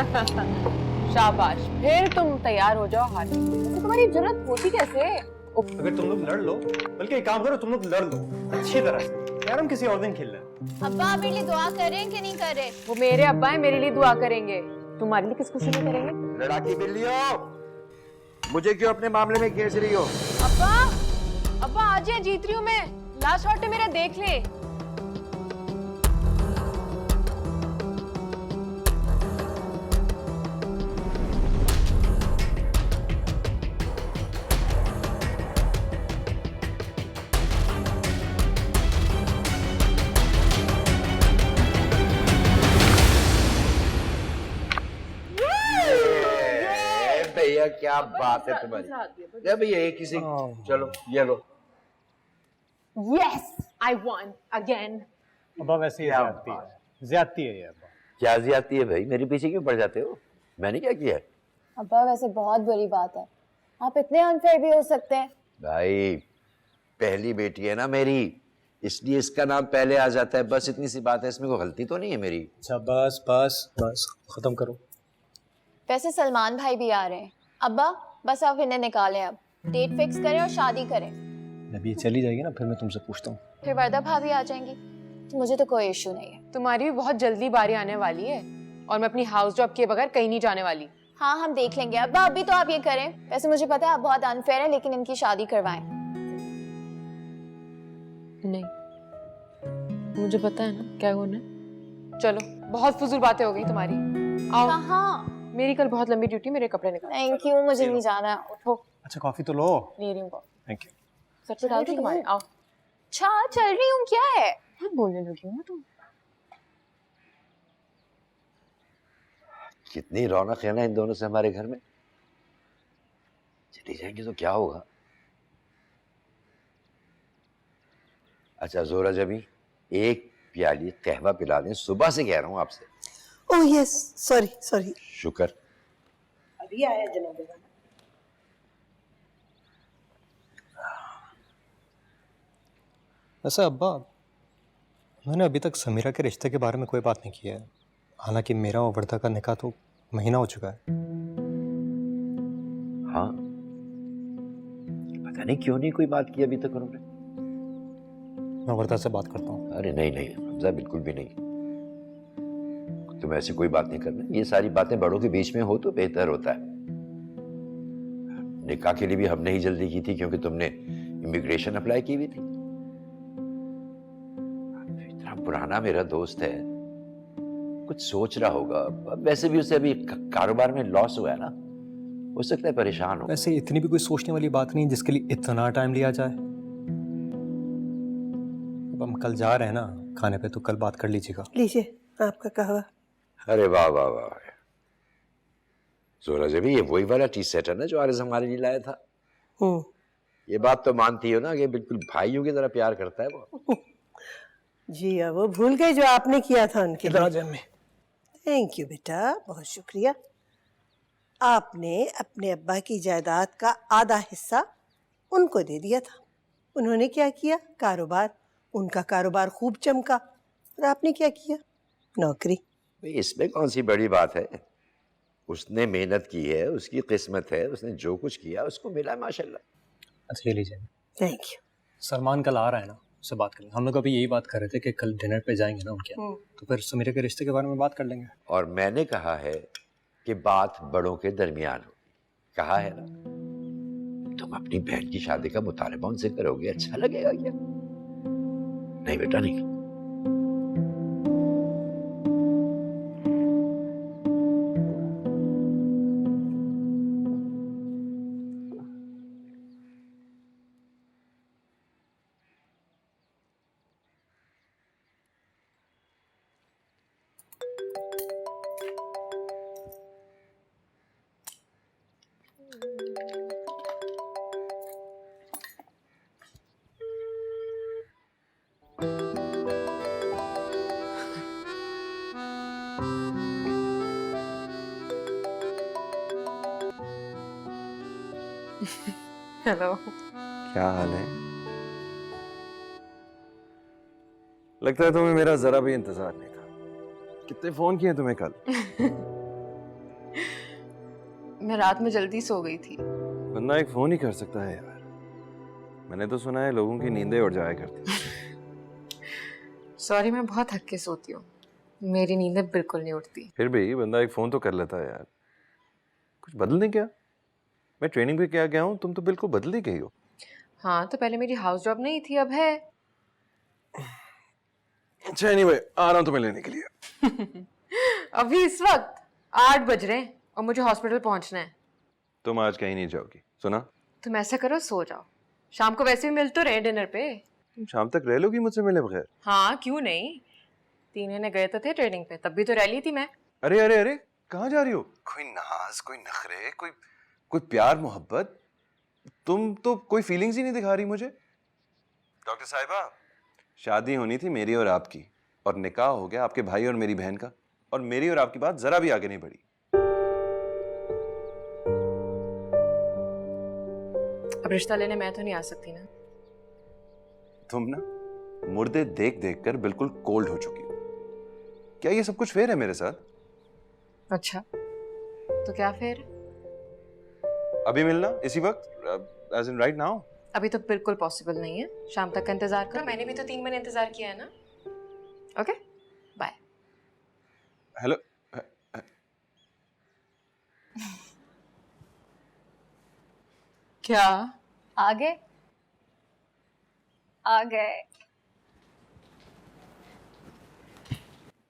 शाबाश, फिर तुम तैयार हो जाओ हाथी। तो तुम्हारी जरूरत होती कैसे? अगर तुम लोग लड़ लो, बल्कि एक काम करो, तुम लोग लड़ लो अच्छी तरह से यार, हम किसी और दिन खेल लें। अब्बा मेरे लिए दुआ करें कि नहीं करें? वो मेरे अब्बा है, मेरे लिए दुआ करेंगे। तुम्हारे लिए किस खुशी में करेंगे? लड़ाकी बिल्लियों, मुझे क्यों अपने मामले में घेर रही हो? अब्बा, अब्बा आज ये जीत रही हूँ मैं। लास्ट शॉट है मेरा, देख ले। भैया क्या बात है तुम्हारी। या भैया एक किसी, चलो ये लो। Yes, I won again. अब्बा वैसे ही ज्यादती है ये अब्बा। क्या ज्यादती है भाई, मेरे पीछे क्यों पड़ जाते हो? मैंने क्या किया है? अब्बा वैसे बहुत बुरी बात है, आप इतने अनफेयर भी हो सकते हैं। भाई पहली बेटी है ना मेरी, इसलिए इसका नाम पहले आ जाता है, बस इतनी सी बात है, इसमें कोई गलती तो नहीं है मेरी। अच्छा बस बस बस खत्म करो। वैसे सलमान भाई भी आ रहे हैं। अब्बा बस आप इन्हें निकालें, अब डेट फिक्स करें और शादी करें। अभी चली जाएगी ना, फिर मैं तुमसे पूछता हूँ। फिर वर्दा भाभी आ जाएंगी, तो मुझे तो कोई इशू नहीं है। तुम्हारी भी बहुत जल्दी बारी आने वाली है और मैं अपनी हाउस जॉब के बगैर कहीं नहीं जाने वाली। हाँ हम देख लेंगे। अब्बा अभी तो आप ये करें। वैसे मुझे पता है आप बहुत अनफेयर हैं, लेकिन इनकी शादी करवाएं। नहीं, मुझे पता है ना क्या होना है। चलो, बहुत फजूल बातें हो गई तुम्हारी। आओ। कहाँ? मेरी कल बहुत लंबी ड्यूटी, मेरे कपड़े निकाल। थैंक यू, मुझे नहीं जाना। उठो। अच्छा कॉफी तो लो। ले रही हूँ। Thank you. सबसे डालती तुम्हारे। आओ। अच्छा चल रही हूँ, क्या है? बहुत बोलने लगी हूँ तुम। कितनी रौनक है ना इन दोनों से हमारे घर में। चली जाएंगे तो क्या होगा? अच्छा जोरा जबी, एक प्याली कहवा पिला दें, सुबह से कह रहा हूं आपसे। Oh yes, sorry sorry. शुक्र। अभी आया जनाब। वैसे अब्बा, मैंने अभी तक समीरा के रिश्ते के बारे में कोई बात नहीं की है। हालांकि मेरा और वर्दा का निकाह तो महीना हो चुका है। हाँ, पता नहीं क्यों नहीं कोई बात की अभी तक उन्होंने। मैं वर्दा से बात करता हूँ। अरे नहीं नहीं हमजा, बिल्कुल भी नहीं। तुम ऐसी कोई बात नहीं करना, ये सारी बातें बड़ों के बीच में हो तो बेहतर होता है। निकाह के लिए भी हमने ही जल्दी की थी क्योंकि तुमने इमिग्रेशन अप्लाई की हुई थी। इतना पुराना मेरा दोस्त है, कुछ सोच रहा होगा। वैसे भी उसे अभी कारोबार में लॉस हुआ है ना, हो सकता है परेशान हो। वैसे इतनी भी कोई सोचने वाली बात नहीं जिसके लिए इतना टाइम लिया जाए। अब हम कल जा रहे हैं ना खाने पे, तो कल बात कर लीजिएगा। लीजिए आपका कहवा। अरे वाह वाह वाह, जोरा जबी ये वही वाला टी सेट है ना जो आरिज़ हमारे लिए लाया था। ये बात तो मानती हो ना कि बिल्कुल भाइयों की तरह प्यार करता है वो। जी अब वो भूल गए जो आपने किया था उनके लिए। जम्मी। थैंक यू बेटा, बहुत शुक्रिया। आपने अपने अब्बा की जायदाद का आधा हिस्सा उनको दे दिया था। उन्होंने क्या किया? कारोबार। उनका कारोबार खूब चमका। और आपने क्या किया? नौकरी। भाई इसमें कौन सी बड़ी बात है? उसने मेहनत की है, उसकी किस्मत है, उसने जो कुछ किया उसको मिला माशाल्लाह। अच्छा ये लीजिए। Thank you. सलमान कल आ रहा है ना, उससे बात करेंगे। हम लोग अभी यही बात कर रहे थे कि कल डिनर पे जाएंगे ना उनके यहाँ, तो फिर समीरा के रिश्ते के बारे में बात कर लेंगे। और मैंने कहा है कि बात बड़ों के दरमियान हो, कहा है ना। तुम अपनी बहन की शादी का मुतालबा उनसे करोगे, अच्छा लगेगा क्या? नहीं बेटा नहीं। हेलो। क्या हाल है? लगता है तुम्हें मेरा जरा भी इंतजार नहीं था। कितने फोन किए तुम्हें कल? मैं रात में जल्दी सो गई थी। बंदा एक फोन ही कर सकता है यार। मैंने तो सुना है लोगों की नींदें उड़ जाया करती। सॉरी, मैं बहुत थक के सोती हूँ, मेरी नींदें बिल्कुल नहीं उठती। फिर भी बंदा एक फोन तो कर लेता है यार। कुछ बदल नहीं क्या? मैं ट्रेनिंग पे क्या गया हूँ, तुम तो बिल्कुल बदल ही गई हो। हाँ, तो पहले मेरी हाउस जॉब नहीं थी, अब है। अच्छा एनीवे, आ रहा हूँ तुम्हें लेने के लिए। अभी इस वक्त 8 बज रहे हैं और मुझे हॉस्पिटल पहुंचना है। तुम आज कहीं नहीं जाओगी, सुना? तुम ऐसा करो, सो जाओ। शाम को वैसे भी मिल तो रहे डिनर पे। तुम शाम तक रह लोगी मुझसे मिले बगैर? हाँ, क्यों नहीं। 3 महीने गए तो थे ट्रेनिंग पे, तब भी तो रह ली थी मैं। अरे अरे अरे, कहाँ जा रही हो? कोई नाज, कोई नखरे, कोई प्यार मोहब्बत। तुम तो कोई फीलिंग्स ही नहीं दिखा रही मुझे। डॉक्टर साहिबा, शादी होनी थी मेरी और आपकी, और निकाह हो गया आपके भाई और मेरी बहन का, और मेरी और आपकी बात जरा भी आगे नहीं बढ़ी। अब रिश्ता लेने मैं तो नहीं आ सकती ना। तुम ना मुर्दे देख देख कर बिल्कुल कोल्ड हो चुकी हो। क्या ये सब कुछ फेयर है मेरे साथ? अच्छा, तो क्या फिर? अभी मिलना इसी वक्त, एज इन राइट नाउ? अभी तो बिल्कुल पॉसिबल नहीं है। शाम तक का इंतजार कर। मैंने भी तो 3 महीने इंतजार किया है ना। Okay, bye. हेलो। क्या? आ गए? आ गए।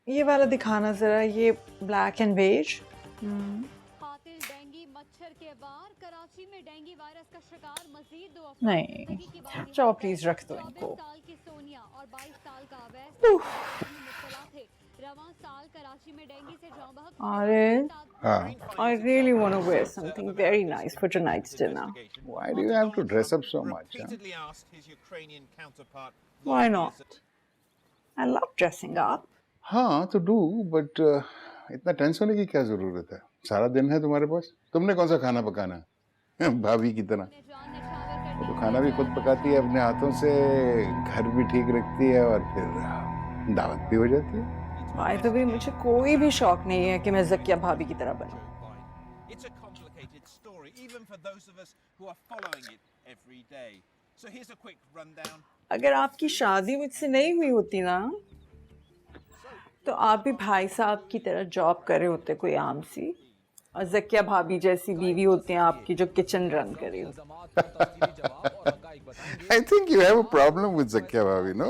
ये वाला दिखाना जरा, ये ब्लैक एंड बेज। कातिल डेंगू मच्छर के वार, कराची में डेंगू वायरस का शिकार मजीद 2 अफराद। नहीं, चलो प्लीज रख दो इनको। 24 साल की सोनिया और 22 साल का अवैस में मुब्तला थे। रवां साल कराची में डेंगू से जाँ बहक Arif, I really want to wear something very nice for tonight's dinner. Why do you have to dress up so much? Huh? Repeatedly asked his Ukrainian counterpart. Why not? I love dressing up. हाँ तो do, but इतना tense होने की क्या जरूरत है? सारा दिन है तुम्हारे पास। तुमने कौन सा खाना पकाना है? भाभी की तरह। वो तो खाना भी खुद पकाती है अपने हाथों से, घर भी ठीक रखती है, और फिर दावत भी हो जाती है। By the way, मुझे कोई भी शौक नहीं है कि मैं ज़किया भाभी की तरह बनूं। It's a complicated story, even for those of us who are following it every day. So here's a quick rundown. अगर आपकी शादी मुझसे नहीं हुई होती ना, तो आप भी भाई साहब की तरह जॉब कर रहे होते कोई आम सी, और ज़किया भाभी जैसी बीवी होती हैं आपकी जो किचन रन कर रही हो। I think you have a problem with Zakia भाभी, no?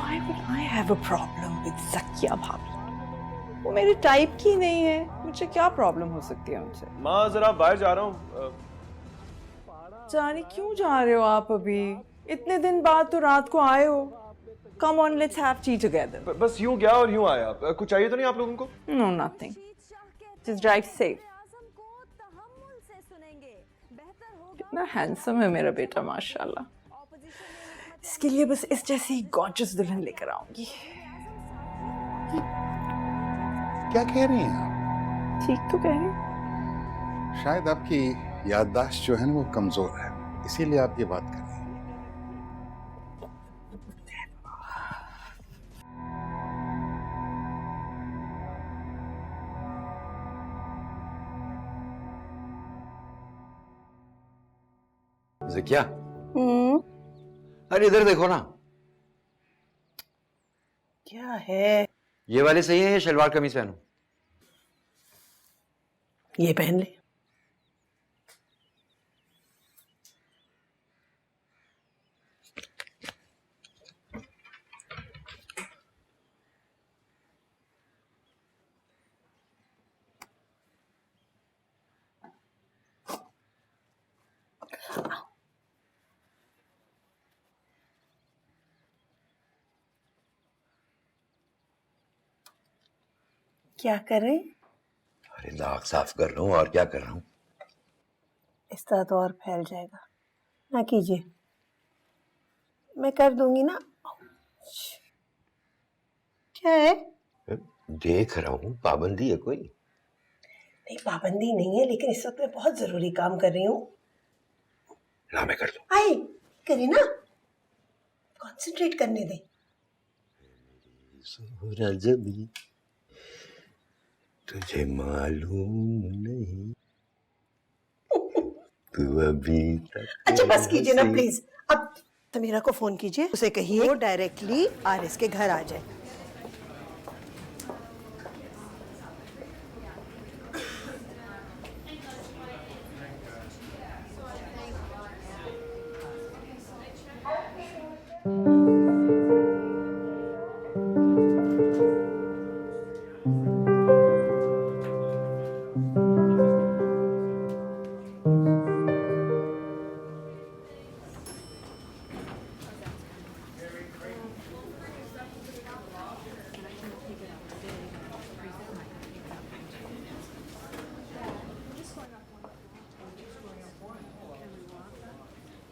Why would I have a problem with Zakia भाभी? वो मेरे टाइप की नहीं है, मुझे क्या प्रॉब्लम हो सकती है उनसे? माँ जरा बाहर जा रहा हूँ। जाने क्यों जा रहे हो आप अभी? इतने दिन बाद तो रात को आए हो। Come on, let's have tea together. बस यूं गया और यूं आया। कुछ चाहिए तो नहीं आप लोगों को? No, nothing. Just drive safe. कितना हैंडसम है मेरा बेटा, माशाल्लाह। इसके लिए बस इस जैसी गॉर्जियस दुल्हन लेकर आऊंगी। क्या कह रही हैं आप? ठीक तो कह रही हूँ। शायद आपकी याददाश्त जो है ना वो कमजोर है, इसीलिए आप ये बात कर रही हैं। ज़किया, अरे इधर देखो ना। क्या है? ये वाले सही है, ये शलवार कमीज पहनो। ये पहन ले। क्या करें? अरे नाक साफ कर रहा हूँ, और क्या कर रहा हूँ। इस तरह तो और फैल जाएगा। ना कीजिए, मैं कर दूंगी ना। क्या है? देख रहा हूँ, पाबंदी है कोई? नहीं, पाबंदी नहीं है, लेकिन इस वक्त मैं बहुत जरूरी काम कर रही हूँ। ना मैं कर दूँ। आई करे ना, कंसंट्रेट करने दे। तुझे मालूम नहीं तू अभी तक अच्छा बस कीजिए ना प्लीज। अब समीरा को फोन कीजिए, उसे कहिए वो डायरेक्टली आरिस के घर आ जाए।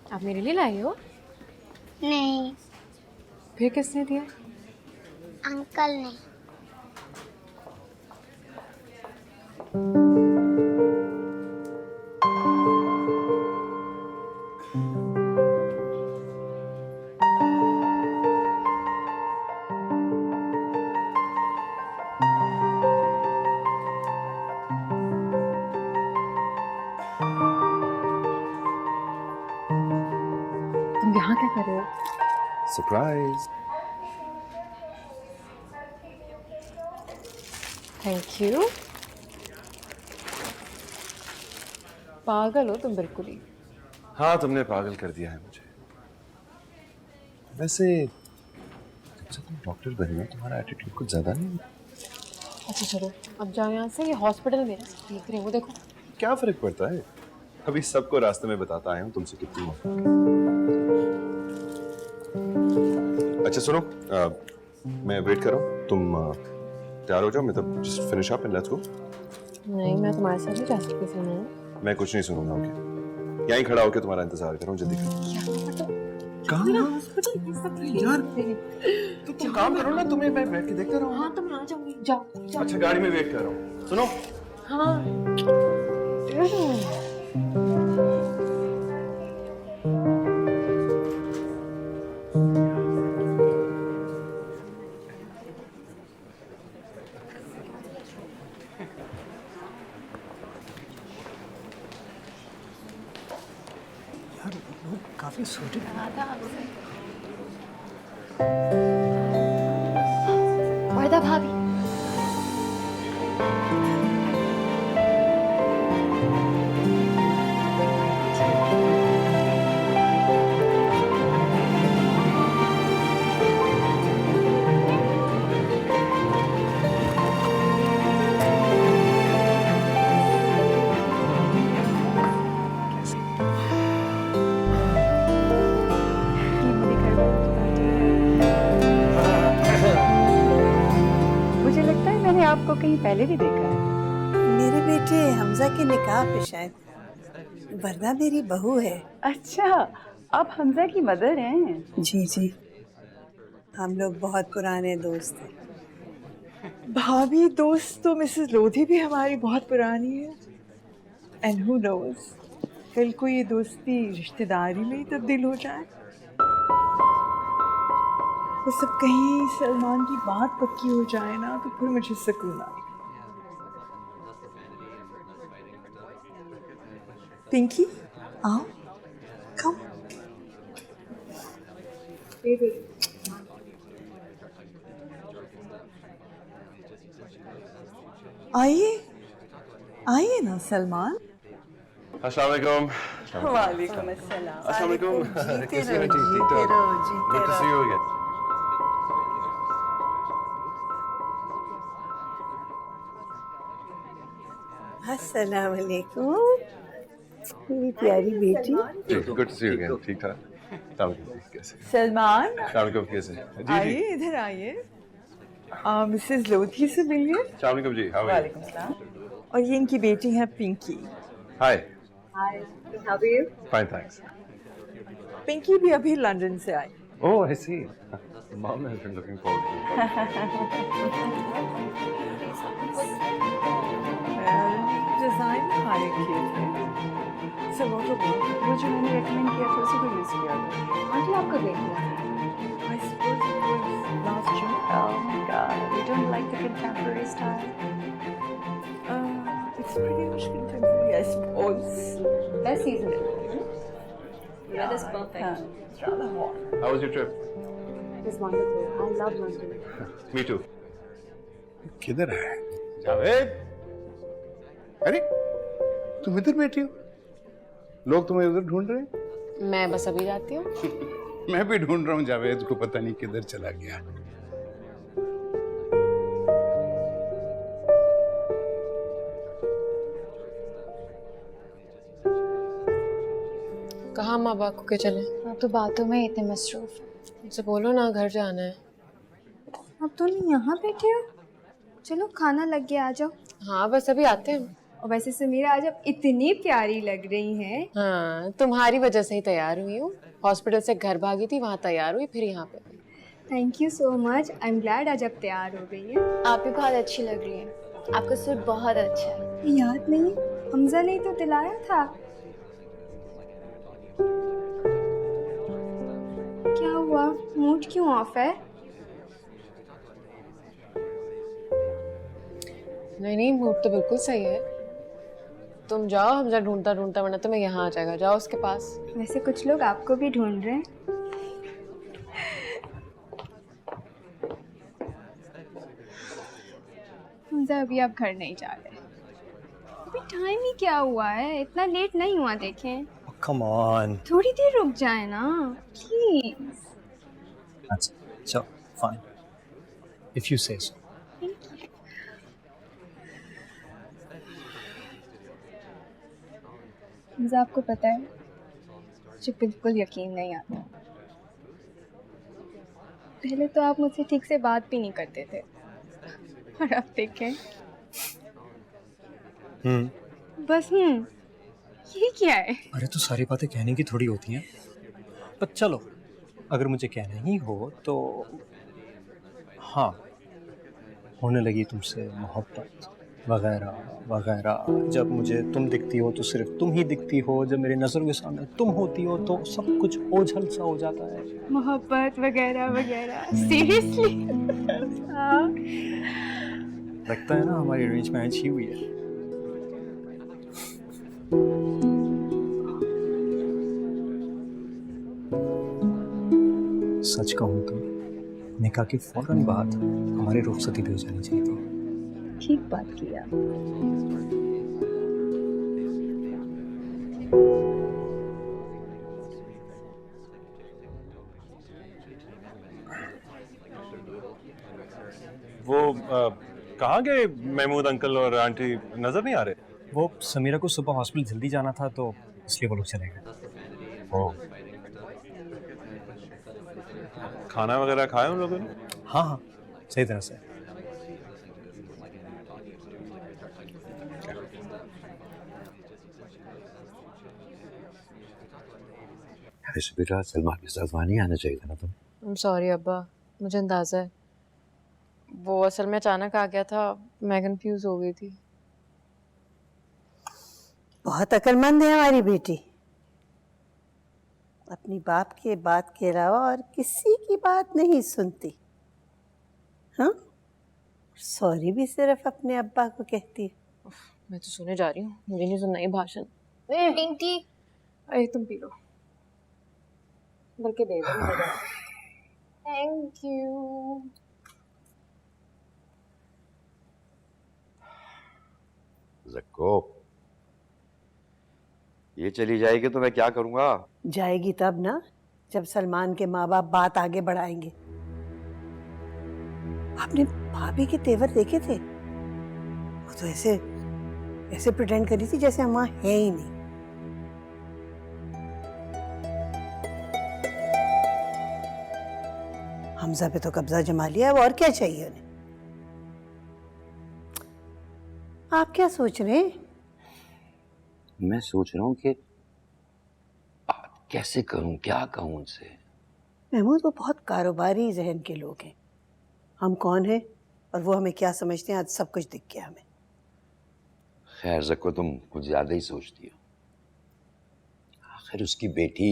आप मेरे लिए लाई हो? नहीं, फिर किसने दिया? अंकल ने। तुम यहाँ क्या कर रहे हो? सरप्राइज। Thank you. पागल हो तुम बिल्कुल ही। हाँ तुमने पागल कर दिया है मुझे। वैसे जब से तुम डॉक्टर बनी हो तुम्हारा एटीट्यूड कुछ ज्यादा नहीं? अच्छा चलो अब जाओ यहाँ से, ये हॉस्पिटल में देख रहे हो, वो देखो। क्या फर्क पड़ता है, अभी सबको रास्ते में बताता आया हूँ तुमसे कितनी मोहब्बत। अच्छा सुनो, मैं वेट कर रहा हूँ, तुम तैयार हो जाओ, मतलब just finish up and let's go. नहीं मैं तुम्हारे साथ नहीं जा सकती सुनो। मैं कुछ नहीं सुनूंगा, ओके? यहीं खड़ा होकर तुम्हारा इंतजार कर रहा हूँ, जल्दी करो। कहाँ यार, तुम काम करो ना, तुम्हें मैं बैठ के देखता रहूँ। हाँ तो मैं आ जाऊंगी, जाओ। अच्छा गाड़ी में वेट कर रहा हूँ, सुनो। हाँ काफी सूटेड वर्दा भाभी, मुझे लगता है मैंने आपको कहीं पहले भी देखा है। मेरे बेटे हमजा के निकाह पे शायद, वरना मेरी बहू है। अच्छा, आप हमजा की मदर हैं? जी जी, हम लोग बहुत पुराने दोस्त हैं। भाभी दोस्त तो मिसेस लोधी भी हमारी बहुत पुरानी है। एंड हु नोज, कल को ये दोस्ती रिश्तेदारी में ही तब्दील हो जाए। वो सब कहीं सलमान की बात पक्की हो जाए ना, तो फिर मुझे सुकून आए। पिंकी आओ, कम। आइए आइए ना सलमान। अस्सलाम वालेकुम। वालेकुम अस्सलाम। अस्सलाम वालेकुम। जीते कैसी हो रहो, आंटी? ठीक जीते ठाक? रहो, जीते Good to रहो। see you again. अस्सलाम वालेकुम, मेरी प्यारी बेटी। Good to see you again. ठीक ठाक? अस्सलाम वालेकुम। कैसे? सलमान अस्सलाम वालेकुम। कैसे? जी जी। आइए, इधर आइए। मिसेस लोधी से मिलिए। अस्सलाम वालेकुम जी। How are you? वालेकुम सलाम। और ये इनकी बेटी है Pinky. Hi. Hi, how are you? Fine thanks. Pinky भी अभी लंदन से आई। Oh, I see. Mom has been looking forward to it. Design high किए थे। सब वो जो मैंने रेकमेंड किया था उसी को यूज किया था। आंटी आपका देख लिया। I suppose it was last June. oh my god, you don't like the contemporary style? best season. Weather's perfect. It's rather hot. How was your trip? It was wonderful. I love London. Me too. किधर है? जावेद, अरे तुम इधर बैठी हो? लोग तुम्हें उधर ढूंढ रहे हैं? मैं बस अभी जाती हूँ। मैं भी ढूंढ रहा हूँ जावेद को, पता नहीं किधर चला गया। कहाँ माँ बाप को के चले? आप तो बातों में इतने मसरूफ। उनसे बोलो ना घर जाना है। अब तुम यहाँ बैठे हो? चलो खाना लग गया, आ जाओ। हाँ बस अभी आते हैं। और वैसे समीरा आज आप इतनी प्यारी लग रही हैं। हाँ तुम्हारी वजह से ही तैयार हुई हूँ। हॉस्पिटल से घर भागी थी, वहाँ तैयार हुई, फिर यहाँ पे। Thank you so much. I am glad आज आप तैयार हो गई हैं। आप भी बहुत अच्छी लग रही हैं। आपका सूट बहुत अच्छा है। याद नहीं? हमजा ने तो दिलाया था। क्या हुआ? मूड क्यों ऑफ है? नहीं मूड तो बिल्कुल सही है। तुम जाओ, हमजा ढूंढता ढूंढता, वरना तुम्हें यहाँ आ जाएगा। जाओ उसके पास। वैसे कुछ लोग आपको भी ढूंढ रहे हैं। हमजा अभी आप घर नहीं जा रहे। अभी टाइम ही क्या हुआ है, इतना लेट नहीं हुआ। देखें Come on. थोड़ी देर रुक जाए ना please. So fine. If you say so. Hamza आपको पता है मुझे बिल्कुल यकीन नहीं आता। पहले तो आप मुझसे ठीक से बात भी नहीं करते थे, और अब देखें। बस ये क्या है? अरे तो सारी बातें कहने की थोड़ी होती हैं। पर चलो, अगर मुझे कहना ही हो तो हाँ, होने लगी तुमसे मोहब्बत वगैरह वगैरह। जब मुझे तुम दिखती हो तो सिर्फ तुम ही दिखती हो, जब मेरी नज़रों के सामने तुम होती हो तो सब कुछ ओझल सा हो जाता है। मोहब्बत वगैरह वगैरह, सीरियसली? लगता है ना हमारी अरेंज मैरिज ही हुई है। सच कहूँ तो निकाह के फौरन बाद हमारी रुखसती भी हो जानी चाहिए थी। ठीक बात किया। वो कहाँ गए महमूद अंकल और आंटी? नजर नहीं आ रहे। वो समीरा को सुबह हॉस्पिटल जल्दी जाना था तो इसलिए वो लोग चले गए। ओह, खाना वगैरह खाया उन लोगों ने? हाँ हाँ, सही तरह से। ऐसे बेटा सलमान के साथ वहाँ नहीं आना चाहिए था ना तुम। I'm sorry अब्बा, मुझे अंदाजा है। वो असल में अचानक आ गया था, मैं कंफ्यूज हो गई थी। बहुत अक्लमंद है हमारी बेटी। अपनी बाप के बात के अलावा और किसी की बात नहीं सुनती। हाँ, सॉरी भी सिर्फ अपने अब्बा को कहती है। मैं तो सुने जा रही हूँ, मुझे नहीं सुनना ये भाषण। पिंकी, अरे तुम पी लो, बल्कि दे दो। Thank you. ज़क्को, ये चली जाएगी तो मैं क्या करूँगा? जाएगी तब ना जब सलमान के माँ बाप बात आगे बढ़ाएंगे। आपने भाभी के तेवर देखे थे? वो तो ऐसे प्रिटेंड करी थी जैसे हम वहाँ है ही नहीं। हमजा पे तो कब्जा जमा लिया, अब और क्या चाहिए उन्हें? आप क्या सोच रहे हैं? मैं सोच रहा हूँ कि कैसे करूँ, क्या कहूँ उनसे। महमूद, वो बहुत कारोबारी जहन के लोग हैं। हम कौन हैं और वो हमें क्या समझते हैं, आज सब कुछ दिख गया हमें। खैर ज़क्को, तुम कुछ ज़्यादा ही सोचती हो। आखिर उसकी बेटी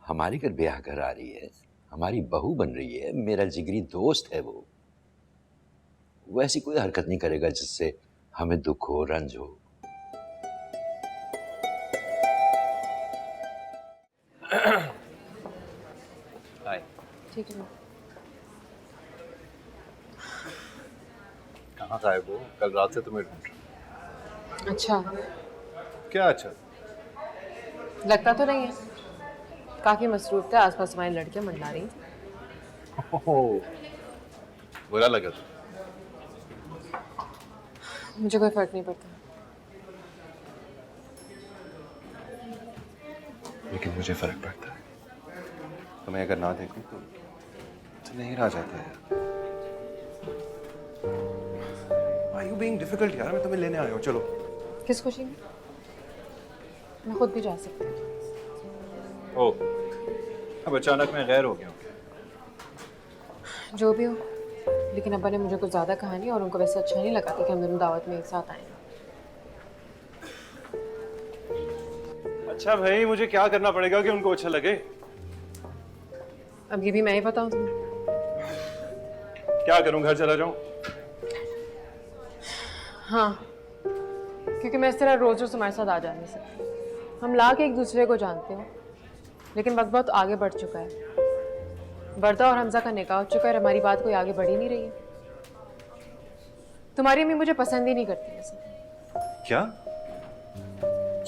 हमारे घर ब्याह कर आ रही है, हमारी बहू बन रही है, मेरा जिगरी दोस्त है वो ऐसी कोई हरकत नहीं करेगा जिससे हमें दुख हो, रंज हो। हाय। ठीक है। कहाँ गायब हो? कल रात से तुम्हें ढूंढ रहा हूँ। अच्छा, क्या अच्छा? लगता तो नहीं है। काफी मसरूफ थे, आसपास तुम्हारी लड़कियां मंडला रही थी। ओह, बुरा लगा तो? मुझे कोई फर्क नहीं पड़ता। लेकिन मुझे फर्क पड़ता है। तो मैं अगर ना देखूं तो नहीं रह जाता है। Why you being difficult यार? मैं तुम्हें लेने आया हूँ, चलो। किस खुशी में? मैं खुद भी जा सकती हूँ। ओह, अब अचानक मैं गैर हो गया हूँ। जो भी हो, लेकिन अब्बा ने मुझे कुछ ज़्यादा कहा नहीं और उनको वैसे अच्छा नहीं लगा था कि हम दोनों दावत में एक साथ आए। अच्छा भाई, मुझे क्या करना पड़ेगा कि उनको अच्छा लगे? अब ये भी मैं ही बताऊँ तुम्हें? क्या करूं, घर चला जाऊं? हाँ, क्योंकि मैं इस तरह रोज रोज तुम्हारे साथ आ जा नहीं सकती। हम लाख एक दूसरे को जानते हो, लेकिन वक्त बहुत आगे बढ़ चुका है। वर्दा और हमजा का निकाह हो चुका है और हमारी बात कोई आगे बढ़ ही नहीं रही है। तुम्हारी अम्मी मुझे पसंद ही नहीं करती वैसे। क्या?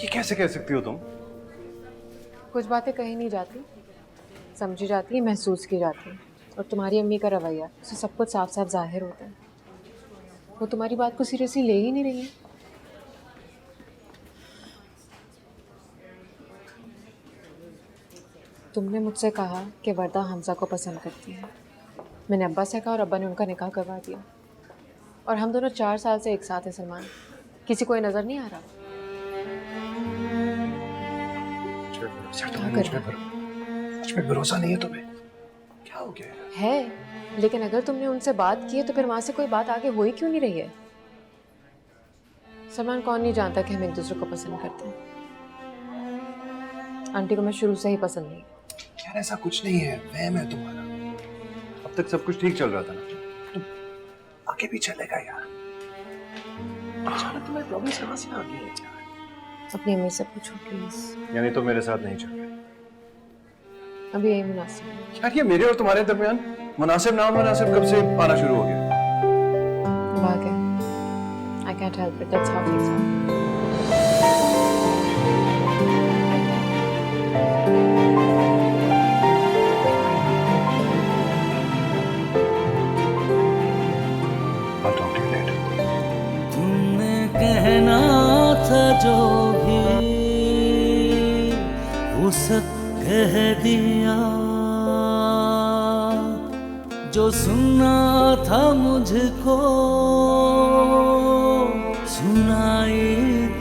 ये कैसे कह सकती हो तुम? कुछ बातें कही नहीं जाती, समझी जाती, महसूस की जाती है। और तुम्हारी अम्मी का रवैया, उससे सब कुछ साफ साफ जाहिर होता है। वो तुम्हारी बात को सीरियसली ले ही नहीं रही है। तुमने मुझसे कहा कि वर्दा हमजा को पसंद करती है। मैंने अब्बा से कहा और अब्बा ने उनका निकाह करवा दिया। और हम दोनों 4 साल से एक साथ हैं सलमान। किसी को ये नजर नहीं आ रहा? मुझ पे भरोसा नहीं है तुम्हें? क्या हो गया है, लेकिन अगर तुमने उनसे बात की है तो फिर वहां से कोई बात आगे हो ही क्यों नहीं रही है? सलमान, कौन नहीं जानता कि हम एक दूसरे को पसंद करते हैं। आंटी को मैं शुरू से ही पसंद नहीं। यार ऐसा कुछ नहीं है, वहम है तुम्हारा। अब तक सब कुछ ठीक चल रहा था ना, तो आगे भी चलेगा यार। अचानक तुम्हारी प्रॉब्लम कहाँ से आ गई है यार? अपनी अम्मी से पूछो प्लीज। यानी तो मेरे साथ नहीं चल रहे? अभी यही मुनासिब है। यार ये मेरे और तुम्हारे दरमियान मुनासिब ना मुनासिब कब से आना शुरू हो गया? भाग है। I can't help it. That's how things are. I'll talk to you later. तुमने कहना था जो भी वो सब कह दिया, जो सुनना था मुझको सुनाई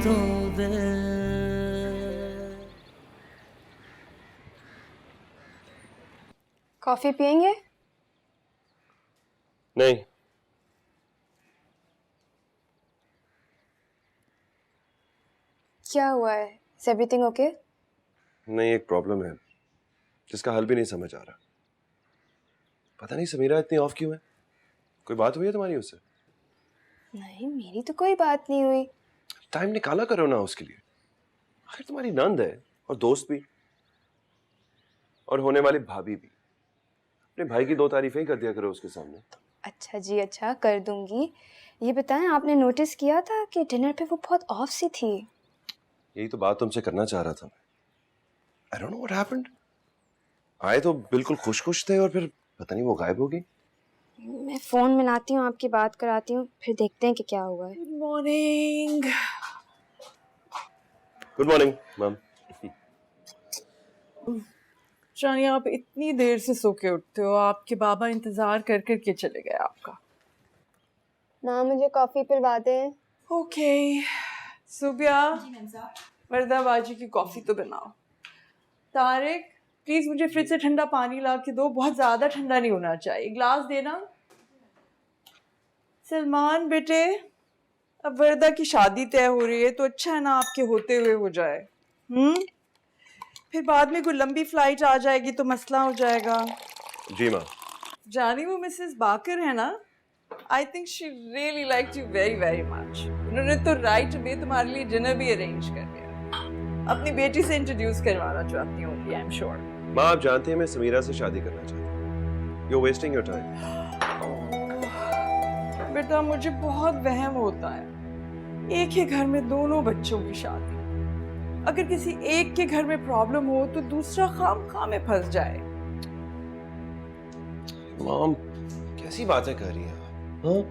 तो दे। कॉफी पियेंगे? नहीं। क्या हुआ है? Is everything okay? नहीं, एक प्रॉब्लम है जिसका हल भी नहीं समझ आ रहा। पता नहीं समीरा इतनी ऑफ क्यों है? कोई बात हुई है तुम्हारी उससे? नहीं, मेरी तो कोई बात नहीं हुई। टाइम निकाला करो ना उसके लिए। आखिर तुम्हारी नंद है और दोस्त भी और होने वाली भाभी भी। अपने भाई की 2 तारीफें ही कर दिया करो उसके सामने। अच्छा जी, अच्छा कर दूंगी। ये बताएं, आपने नोटिस किया था कि डिनर पे वो बहुत ऑफ सी थी? यही तो बात तुमसे करना चाह रहा था मैं। I don't know what happened. आए तो बिल्कुल खुश थे और फिर पता नहीं वो गायब हो गई। मैं फोन मिलाती हूँ, आपकी बात कराती हूँ, फिर देखते हैं कि क्या हुआ है। Good morning. Good morning ma'am. जानी, आप इतनी देर से सो के उठते हो, आपके बाबा इंतजार कर कर के चले गए आपका। माँ, मुझे कॉफी पिलवा दें। ओके सुबिया, वर्दा बाजी की कॉफी तो बनाओ। तारिक, प्लीज मुझे फ्रिज से ठंडा पानी ला के दो, बहुत ज्यादा ठंडा नहीं होना चाहिए। ग्लास देना। सलमान बेटे, अब वर्दा की शादी तय हो रही है तो अच्छा है ना आपके होते हुए हो जाए। फिर बाद में कोई लंबी फ्लाइट आ जाएगी तो मसला हो जाएगा। जी माँ। जानी, वो मिसेस बाकर है ना, I think she really liked you very very much. उन्होंने तो राइट में तुम्हारे लिए डिनर भी अरेंज कर दिया। अपनी बेटी से इंट्रोड्यूस करवाना चाहती हूँ, आई एम श्योर। माँ आप जानते हैं मैं समीरा से शादी करना चाहता हूँ। You're wasting your time. बेटा मुझे बहुत वहम होता है, एक ही घर में दोनों बच्चों की शादी, अगर किसी एक के घर में प्रॉब्लम हो तो दूसरा खाम में फंस जाए। मॉम कैसी बातें कर रही हैं आप? हाँ?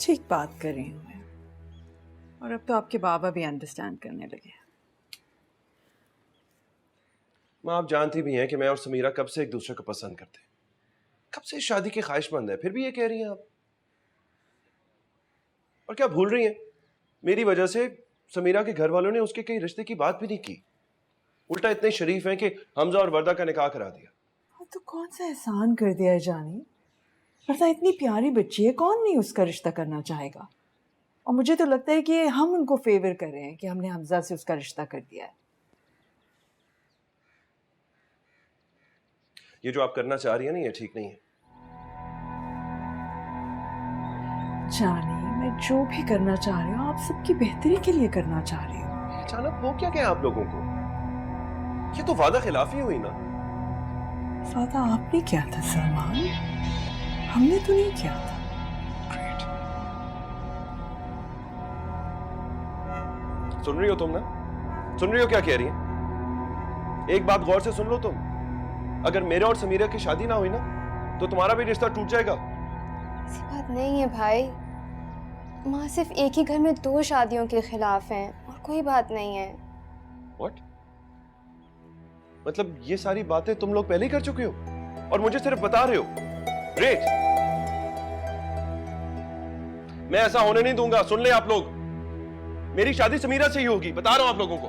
ठीक बात कर रही हूँ मैं, और अब तो आपके बाबा भी अंडरस्टैंड करने लगे। माँ आप जानती भी हैं कि मैं और समीरा कब से एक दूसरे को पसंद करते हैं, कब से शादी के ख्वाहिशमंद है, फिर भी ये कह रही हैं आप। और क्या भूल रही हैं, मेरी वजह से समीरा के घर वालों ने उसके कई रिश्ते की बात भी नहीं की, उल्टा इतने शरीफ हैं कि हमजा और वर्दा का निकाह करा दिया। तो कौन सा एहसान कर दिया है जानी, वर्दा इतनी प्यारी बच्ची है, कौन नहीं उसका रिश्ता करना चाहेगा। और मुझे तो लगता है कि हम उनको फेवर कर रहे हैं कि हमने हमजा से उसका रिश्ता कर दिया है। ये जो आप करना चाह रही है ना, ये ठीक नहीं है। जानी मैं जो भी करना चाह रही हूँ आप सबकी बेहतरी के लिए करना चाह रही हूँ। अचानक हो क्या गया आप लोगों को? ये तो वादा खिलाफी हुई ना। वादा आपने किया था सलमान, हमने तो नहीं किया था। सुन रही हो तुम ना? सुन रही हो क्या कह रही है? एक बात गौर से सुन लो तुम, अगर मेरे और समीरा की शादी ना हुई ना तो तुम्हारा भी रिश्ता टूट जाएगा। ऐसी बात नहीं है भाई, माँ सिर्फ एक ही घर में 2 शादियों के खिलाफ हैं और कोई बात नहीं है। What? मतलब ये सारी बातें तुम लोग पहले ही कर चुके हो और मुझे सिर्फ बता रहे हो? ग्रेट, मैं ऐसा होने नहीं दूंगा। सुन ले आप लोग, मेरी शादी समीरा से ही होगी, बता रहा हूं आप लोगों को।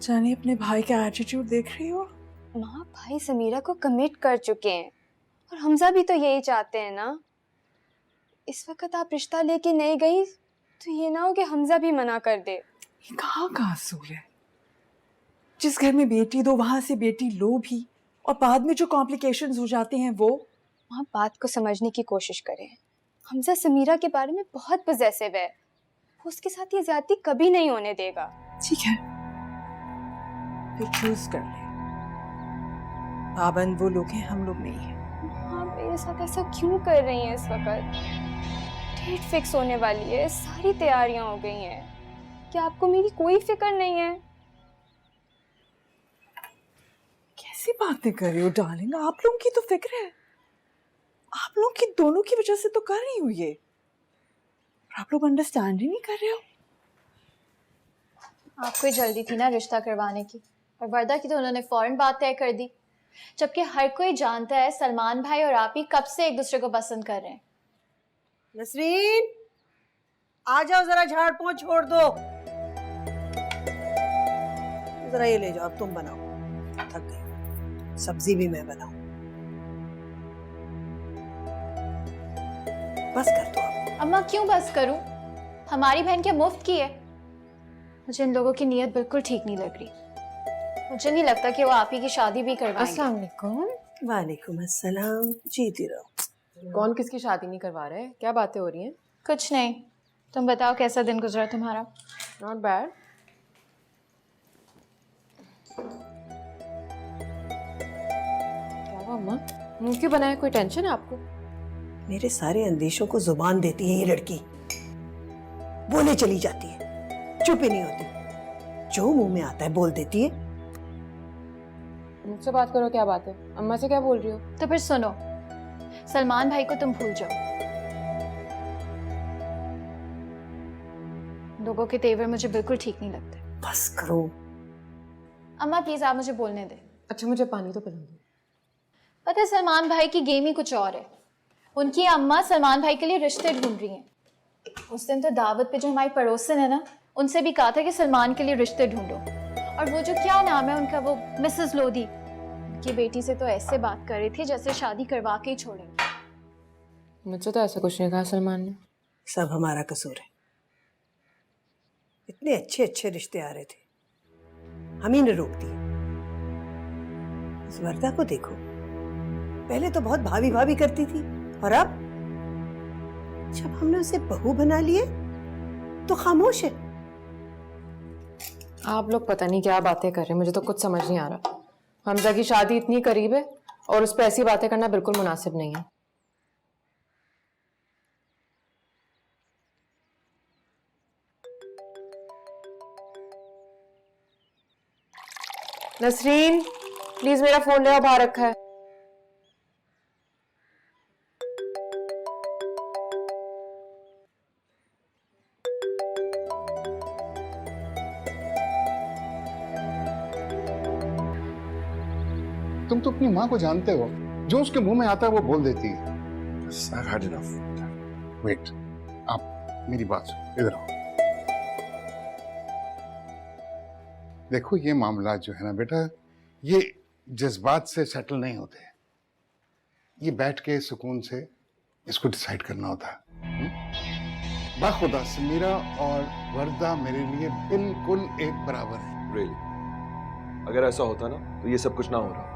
जानी अपने भाई का एटीट्यूड देख रही हो? माँ भाई समीरा को कमिट कर चुके हैं और हमजा भी तो यही चाहते हैं ना। इस वक्त आप रिश्ता लेके नहीं गई तो ये ना हो कि हमजा भी मना कर दे। ये कहाँ का असूल है? जिस घर में बेटी दो वहां से बेटी लो भी, और बाद में जो कॉम्प्लिकेशंस हो जाते हैं वो। माँ बात को समझने की कोशिश करें, हमजा समीरा के बारे में बहुत पॉसेसिव है, वो उसके साथ ये ज्यादती कभी नहीं होने देगा। ठीक है, फिर चूज कर ले, पाबंद वो लोग हैं, हम लोग नहीं हैं। हाँ मेरे साथ ऐसा क्यों कर रही हैं? इस वक्त डेट फिक्स होने वाली है, सारी तैयारियां हो गई हैं, क्या आपको मेरी कोई फिक्र नहीं है? कैसी बातें कर रही हो डार्लिंग, आप लोगों की तो फिक्र है, आप लोग की दोनों की वजह से तो कर रही हूँ ये, आप लोग अंडरस्टैंड ही नहीं कर रहे हो। आपको ही जल्दी थी ना रिश्ता करवाने की, और वर्दा की तो उन्होंने फौरन बात तय कर दी, जबकि हर कोई जानता है सलमान भाई और आप ही कब से एक दूसरे को पसंद कर रहे हैं। नसरीन आ जाओ, जरा झाड़ पोंछ छोड़ दो, जरा ये ले जाओ, अब तुम बनाओ, थक गई, सब्जी भी मैं बनाऊं, बस कर दो अब। अम्मा क्यों बस करूं, हमारी बहन क्या मुफ्त की है? मुझे इन लोगों की नीयत बिल्कुल ठीक नहीं लग रही, मुझे नहीं लगता कि वो आप ही की शादी भी करवाएंगे। अस्सलाम वालेकुम। वालेकुम अस्सलाम, जीती रहो। कौन किसकी शादी नहीं करवा रहे हैं? क्या बातें हो रही हैं? कुछ नहीं, तुम बताओ कैसा दिन गुजरा तुम्हारा? Not bad. क्या हुआ अम्मा, मुंह क्यों बनाया? कोई टेंशन है आपको? मेरे सारे अंदेशों को जुबान देती है ये लड़की, बोले चली जाती है, चुप ही नहीं होती, जो मुंह में आता है बोल देती है। मुझसे बात करो, क्या बात है? अम्मा से क्या बोल रही हो? तो फिर सुनो, सलमान भाई को तुम भूल जाओ, लोगों के तेवर मुझे बिल्कुल ठीक नहीं लगते। बस करो अम्मा प्लीज आप मुझे बोलने दे। अच्छा मुझे पानी तो पिला दो। पता है सलमान भाई की गेम ही कुछ और है, उनकी अम्मा सलमान भाई के लिए रिश्ते ढूंढ रही हैं। उस दिन तो दावत पे जो हमारी पड़ोसन है ना, उनसे भी कहा था कि सलमान के लिए रिश्ते ढूंढो, और वो जो क्या नाम है उनका, वो मिसेस लोधी, उनकी बेटी से तो ऐसे बात कर रही थी जैसे शादी करवा के ही छोड़ेंगे। मुझसे तो ऐसा कुछ नहीं कहा सलमान ने। सब हमारा कसूर है, इतने अच्छे अच्छे रिश्ते आ रहे थे, हम ही ने रोक दिए। इस वर्दा को देखो, पहले तो बहुत भाभी भाभी करती थी, और अब जब हमने उसे बहू बना लिए तो खामोश है। आप लोग पता नहीं क्या बातें कर रहे हैं, मुझे तो कुछ समझ नहीं आ रहा। हमजा की शादी इतनी करीब है और उस पर ऐसी बातें करना बिल्कुल मुनासिब नहीं है। नसरीन प्लीज मेरा फोन ले आओ, बाहर रखा है। तुम तो अपनी माँ को जानते हो, जो उसके मुंह में आता है वो बोल देती है। I've had enough. वेट, आप मेरी बात सुनो, इधर आओ। देखो ये मामला जो है ना बेटा, ये जज्बात से सेटल नहीं होते, ये बैठ के सुकून से इसको डिसाइड करना होता है। बाखुदा समीरा और वर्दा मेरे लिए बिल्कुल एक बराबर है। Really? अगर ऐसा होता ना तो ये सब कुछ ना हो रहा।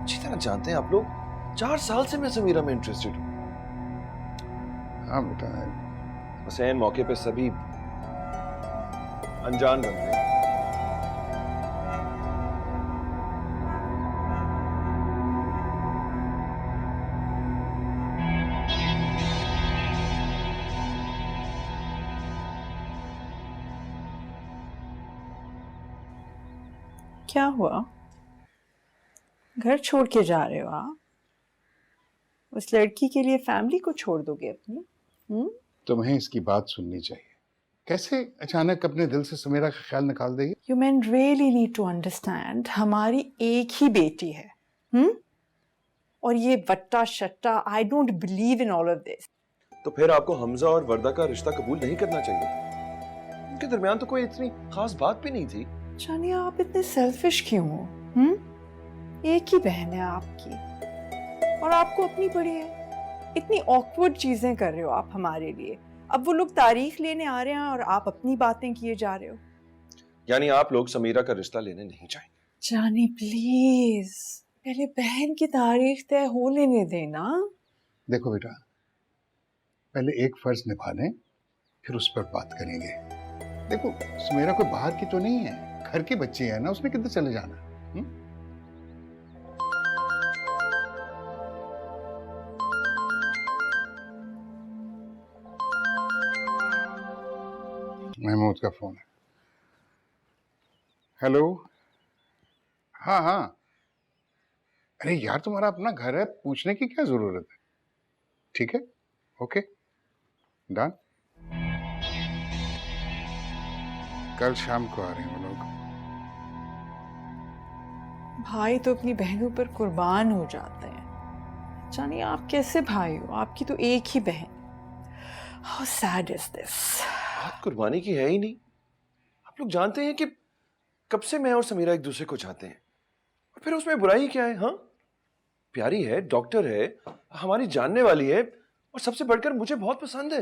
अच्छी तरह जानते हैं आप लोग, 4 साल से मैं समीरा में इंटरेस्टेड हूँ। हाँ बेटा, बस ऐन मौके पे सभी अनजान बन गए। क्या हुआ? घर छोड़ के जा रहे हो आप? उस लड़की के लिए फैमिली को छोड़ दोगे अपनी? तुम्हें इसकी बात सुननी चाहिए। कैसे अचानक अपने दिल से समीरा का ख्याल निकाल देगी? You men really need to understand, हमारी एक ही बेटी है, और ये वट्टा शट्टा, I don't believe in all of this. तो फिर आपको हमजा और वर्दा का रिश्ता कबूल नहीं करना चाहिए। उनके दरमियान तो कोई इतनी खास बात भी नहीं थी। जानिए आप इतने सेल्फिश क्यों हो? एक ही बहन है आपकी और आपको अपनी पड़ी है। इतनी ऑकवर्ड चीजें कर रहे हो आप हमारे लिए। अब वो लोग तारीख लेने आ रहे हैं और आप अपनी बातें किए जा रहे हो। यानी आप लोग समीरा का रिश्ता लेने नहीं चाहेंगे? जानी प्लीज, पहले बहन की तारीख तय हो लेने देना। देखो बेटा, पहले एक फर्ज निभा लें, फिर उस पर बात करेंगे। देखो समीरा कोई बाहर की तो नहीं है, घर की बच्ची है ना, उसने किधर चले जाना। महमूद का फोन है। हेलो, हाँ हाँ, अरे यार तुम्हारा अपना घर है, पूछने की क्या जरूरत है। ठीक है, ओके डन। कल शाम को आ रहे हैं वो लोग। भाई तो अपनी बहनों पर कुर्बान हो जाते हैं। जानिए आप कैसे भाई हो? आपकी तो एक ही बहन। How sad is this? बात कुर्बानी की है ही नहीं। आप लोग जानते हैं कि कब से मैं और समीरा एक दूसरे को चाहते हैं, और फिर उसमें बुराई क्या है? हाँ, प्यारी है, डॉक्टर है, हमारी जानने वाली है, और सबसे बढ़कर मुझे बहुत पसंद है।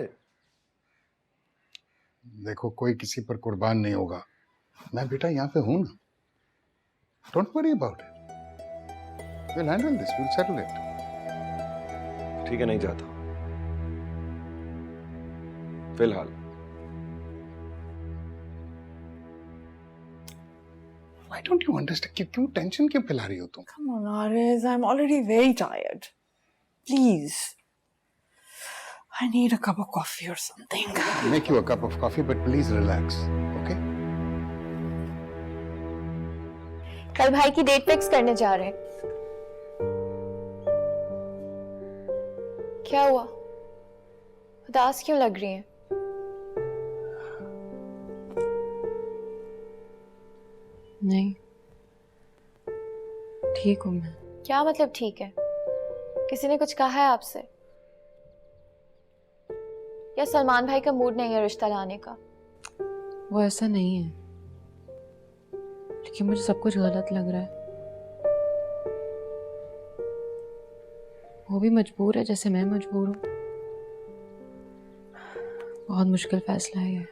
देखो कोई किसी पर कुर्बान नहीं होगा, मैं बेटा यहाँ पे हूं ना। Don't worry about it, will handle this, will settle it. ठीक है, नहीं जाता फिलहाल। Why don't you understand? क्यों टेंशन क्यों फैला रही हो तुम? Come on, Ariz, I'm already very tired. Please. I need a cup of coffee or something. I'll make you a cup of coffee, but please relax, okay? कल भाई की date fix करने जा रहे हैं। क्या हुआ? उदास क्यों लग रही हैं? नहीं, ठीक हूँ मैं। क्या मतलब ठीक है? किसी ने कुछ कहा है आपसे? या सलमान भाई का मूड नहीं है रिश्ता लाने का? वो ऐसा नहीं है, लेकिन मुझे सब कुछ गलत लग रहा है। वो भी मजबूर है जैसे मैं मजबूर हूँ। बहुत मुश्किल फैसला है ये।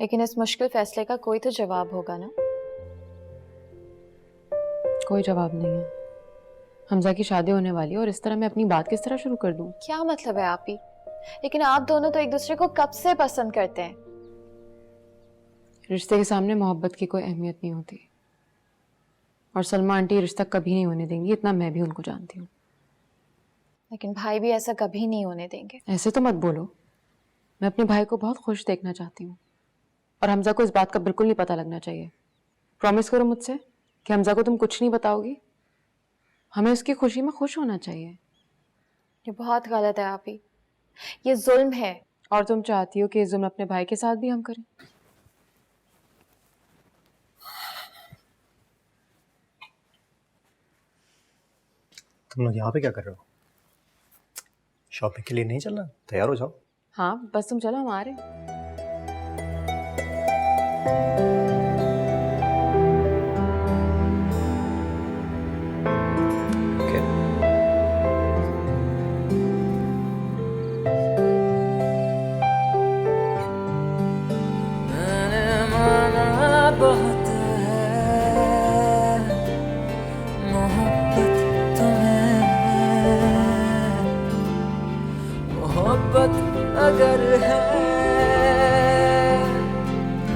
लेकिन इस मुश्किल फैसले का कोई तो जवाब होगा ना? कोई जवाब नहीं है। हमजा की शादी होने वाली है और इस तरह मैं अपनी बात किस तरह शुरू कर दूं? क्या मतलब है आप ही? लेकिन आप दोनों तो एक दूसरे को कब से पसंद करते हैं। रिश्ते के सामने मोहब्बत की कोई अहमियत नहीं होती, और सलमा आंटी ये रिश्ता कभी नहीं होने देंगी, इतना मैं भी उनको जानती हूँ। लेकिन भाई भी ऐसा कभी नहीं होने देंगे। ऐसे तो मत बोलो, मैं अपने भाई को बहुत खुश देखना चाहती हूँ, और हमजा को इस बात का बिल्कुल नहीं पता लगना चाहिए। प्रॉमिस करो मुझसे कि हमजा को तुम कुछ नहीं बताओगी। हमें उसकी खुशी में खुश होना चाहिए। ये बहुत गलत है आप ही, ये जुल्म है। और तुम चाहती हो कि ये जुल्म अपने भाई के साथ भी हम करें? तुम लोग यहाँ पे क्या कर रहे हो? शॉपिंग के लिए नहीं चलना? तैयार हो जाओ। हाँ बस तुम चलो, हम आ रहे हैं। मैंने माना बहुत है मोहब्बत तुम्हें, मोहब्बत अगर है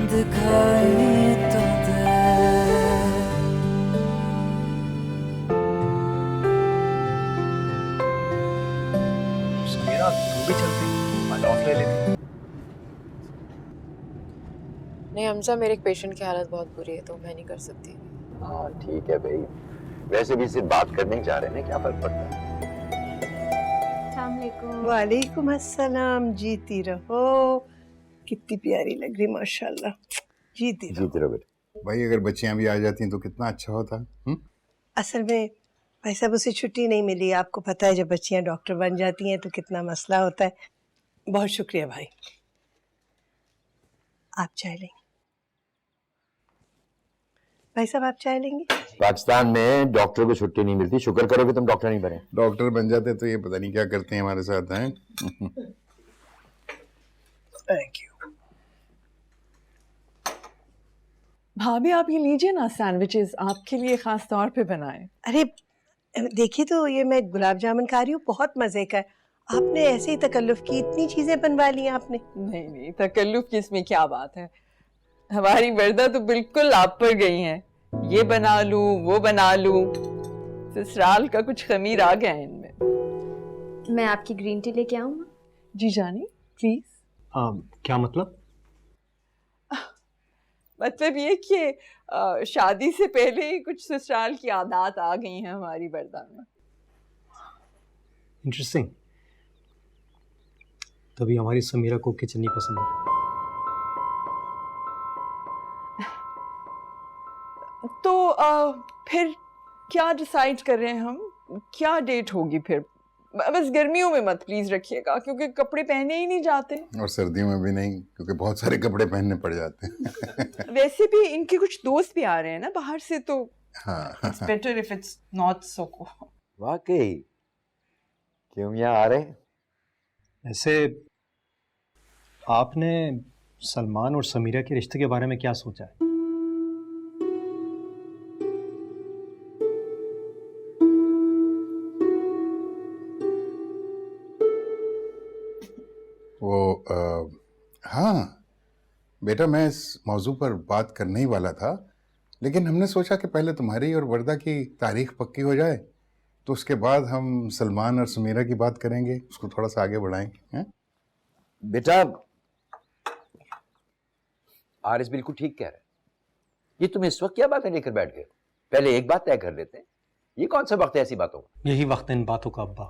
दिखाई तो दे। समीरा तू भी चलती, आज ऑफ ले लेती। नहीं हमजा, मेरे एक पेशेंट की हालत बहुत बुरी है तो मैं नहीं कर सकती। हाँ ठीक है भाई, वैसे भी सिर्फ बात करने ही जा रहे हैं, क्या फर्क पड़ता है। वालेकुम अस्सलाम। जीती रहो, कितनी प्यारी लग रही माशाल्लाह। जीती रहो। जीते रहो बेटा। भाई अगर बच्चियां भी आ जाती तो कितना अच्छा होता। असल में भाई साहब उसे छुट्टी नहीं मिली, आपको पता है जब बच्चियां डॉक्टर बन जाती हैं तो कितना मसला होता है। बहुत शुक्रिया भाई। आप चाय लेंगे? भाई साहब आप चाय लेंगे? पाकिस्तान में डॉक्टर को छुट्टी नहीं मिलती, शुक्र करो कि तुम डॉक्टर नहीं बने। डॉक्टर बन जाते तो ये पता नहीं क्या करते हैं हमारे साथ हैं। Thank you. भाभी आप ये लीजिए ना, सैंडविचेस आपके लिए खास तौर पे बनाए। अरे देखिए तो ये मैं गुलाब जामुन खा रही हूँ, बहुत मजे का है। आपने ऐसे ही तकल्लुफ की, इतनी चीजें बनवा ली आपने। नहीं नहीं, तकल्लुफ की इसमें क्या बात है। हमारी वर्दा तो बिल्कुल आप पर गई हैं, ये बना लूं वो बना लूं। ससुराल का कुछ खमीर आ गया है इनमें। मैं आपकी ग्रीन टी लेके आऊँ? जी जानी प्लीज। क्या मतलब? मतलब ये कि शादी से पहले ही कुछ ससुराल की आदत आ गई हैं हमारी वर्दा में। इंटरेस्टिंग। तभी हमारी समीरा को किचन नहीं पसंद है। तो फिर क्या डिसाइड कर रहे हैं हम, क्या डेट होगी फिर? बस गर्मियों में मत प्लीज रखिएगा, क्योंकि कपड़े पहने ही नहीं जाते। और सर्दियों में भी नहीं, क्योंकि बहुत सारे कपड़े पहनने पड़ जाते हैं। वैसे भी इनके कुछ दोस्त भी आ रहे हैं ना बाहर से, तो हाँ it's better if it's not so cold. वाकई क्यों यहाँ आ रहे हैं? ऐसे आपने सलमान और समीरा के रिश्ते के बारे में क्या सोचा है? हाँ बेटा, मैं इस मौजू पर बात करने ही वाला था, लेकिन हमने सोचा कि पहले तुम्हारी और वर्दा की तारीख पक्की हो जाए, तो उसके बाद हम सलमान और समीरा की बात करेंगे, उसको थोड़ा सा आगे बढ़ाएंगे। हैं? बेटा आरिस बिल्कुल ठीक कह रहा है। ये तुम इस वक्त क्या बातें लेकर बैठ गए? पहले एक बात तय कर लेते हैं। ये कौन सा वक्त है ऐसी बातों का? यही वक्त है इन बातों का अब्बा।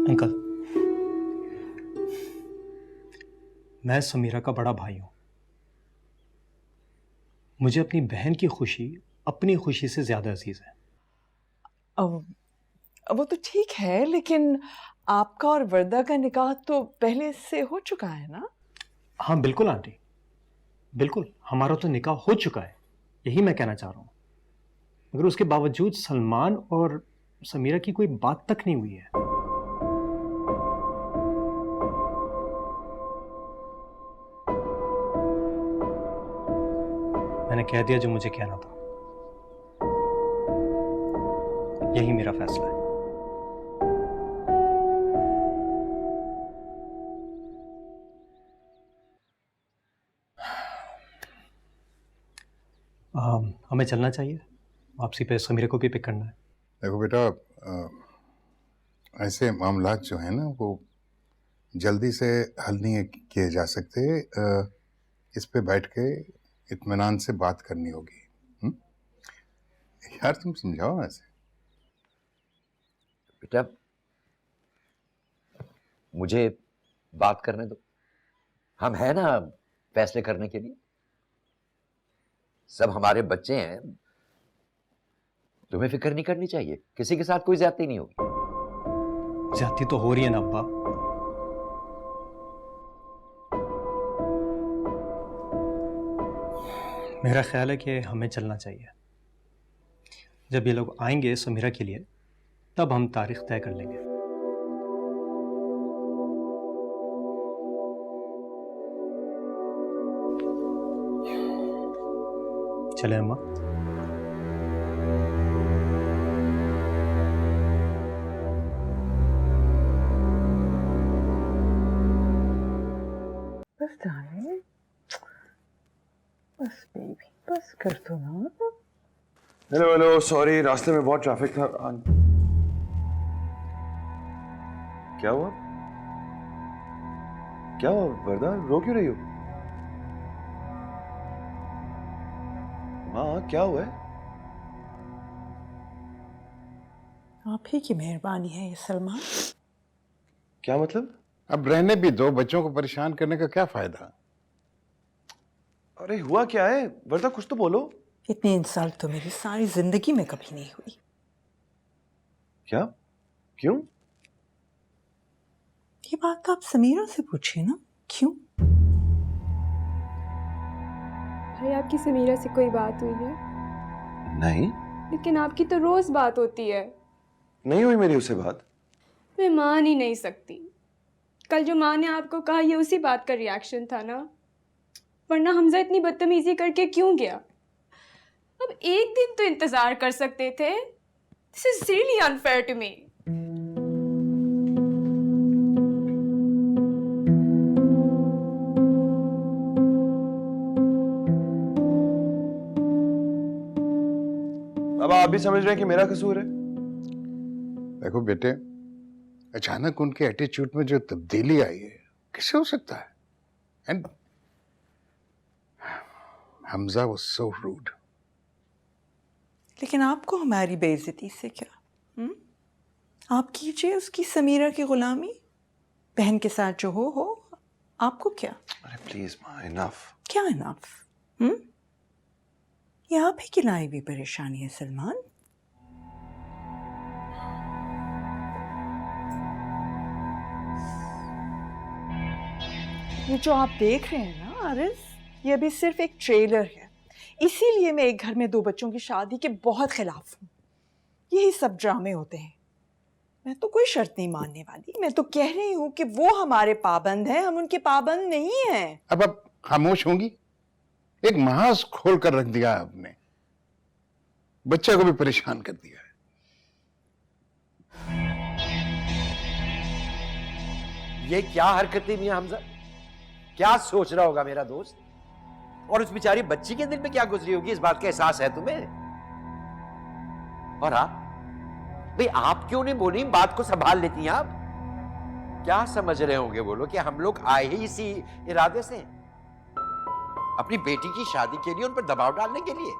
अंकल, मैं समीरा का बड़ा भाई हूं। मुझे अपनी बहन की खुशी अपनी खुशी से ज्यादा अजीज है। वो तो ठीक है, लेकिन आपका और वर्दा का निकाह तो पहले से हो चुका है ना? हाँ बिल्कुल आंटी, बिल्कुल हमारा तो निकाह हो चुका है, यही मैं कहना चाह रहा हूँ। मगर उसके बावजूद सलमान और समीरा की कोई बात तक नहीं हुई है। मैंने कह दिया जो मुझे कहना था। यही मेरा फैसला है। हमें चलना चाहिए, वापसी पे समीरा को भी पिक करना है। देखो बेटा, ऐसे मामलात जो है ना वो जल्दी से हल नहीं किए जा सकते। इस पे बैठ के इत्मीनान से बात करनी होगी। यार तुम समझाओ ना ऐसे। बेटा मुझे बात करने दो, हम हैं ना फैसले करने के लिए। सब हमारे बच्चे हैं, तुम्हें फिक्र नहीं करनी चाहिए। किसी के साथ कोई ज्यादती नहीं होगी। ज्यादती तो हो रही है ना अब्बा। मेरा ख्याल है कि हमें चलना चाहिए। जब ये लोग आएंगे समीरा के लिए तब हम तारीख तय कर लेंगे। चले अम्मा। बस डार्लिंग, बस बेबी, बस कर दो ना। हेलो हेलो, सॉरी रास्ते में बहुत ट्रैफिक था। क्या हुआ? क्या हुआ वरदा, रो क्यों रही हो? माँ क्या हुआ है? आप ही की मेहरबानी है ये सलमान। क्या मतलब? अब रहने भी दो, बच्चों को परेशान करने का क्या फायदा। अरे हुआ क्या है वरदा, कुछ तो बोलो। इतनी इंसल्ट तो मेरी सारी जिंदगी में कभी नहीं हुई। क्या? क्यों? ये बात तो आप समीरा से पूछिए ना, क्यों? भाई आपकी समीरा से कोई बात हुई है? नहीं। लेकिन आपकी तो रोज बात होती है। नहीं हुई मेरी उससे बात। मैं मान ही नहीं सकती। कल जो माँ ने आपको कहा ये उसी बात का रिएक्शन था ना, वरना हमजा इतनी बदतमीजी करके क्यों गया? अब एक दिन तो इंतजार कर सकते थे। This is really unfair to me. अब आप भी समझ रहे हैं कि मेरा कसूर है? देखो बेटे, अचानक उनके एटीट्यूड में जो तब्दीली आई है कैसे हो सकता है? And Hamza was so rude. लेकिन आपको हमारी बेइज्जती से क्या? आप कीजिए उसकी समीरा की गुलामी। बहन के साथ जो हो, आपको क्या? अरे प्लीज माँ, इनफ। क्या इनफ? ये आप ही की लाई भी परेशानी है सलमान। ये जो आप देख रहे हैं ना आरिस, ये अभी सिर्फ एक ट्रेलर है। इसीलिए मैं एक घर में दो बच्चों की शादी के बहुत खिलाफ हूँ। यही सब ड्रामे होते हैं। मैं तो कोई शर्त नहीं मानने वाली। मैं तो कह रही हूँ कि वो हमारे पाबंद हैं, हम उनके पाबंद नहीं हैं। अब आप खामोश होंगी? एक महाज खोल कर रख दिया आपने, बच्चे को भी परेशान कर दिया है। ये क्या हरकतें मियां हमजा? क्या सोच रहा होगा मेरा दोस्त? और उस बेचारी बच्ची के दिल में क्या गुजरी होगी, इस बात का एहसास है तुम्हें? और आप भाई, आप क्यों नहीं बोली? बात को संभाल लेती हैं आप। क्या समझ रहे होंगे वो लोग कि हम लोग आए ही इसी इरादे से, अपनी बेटी की शादी के लिए उन पर दबाव डालने के लिए?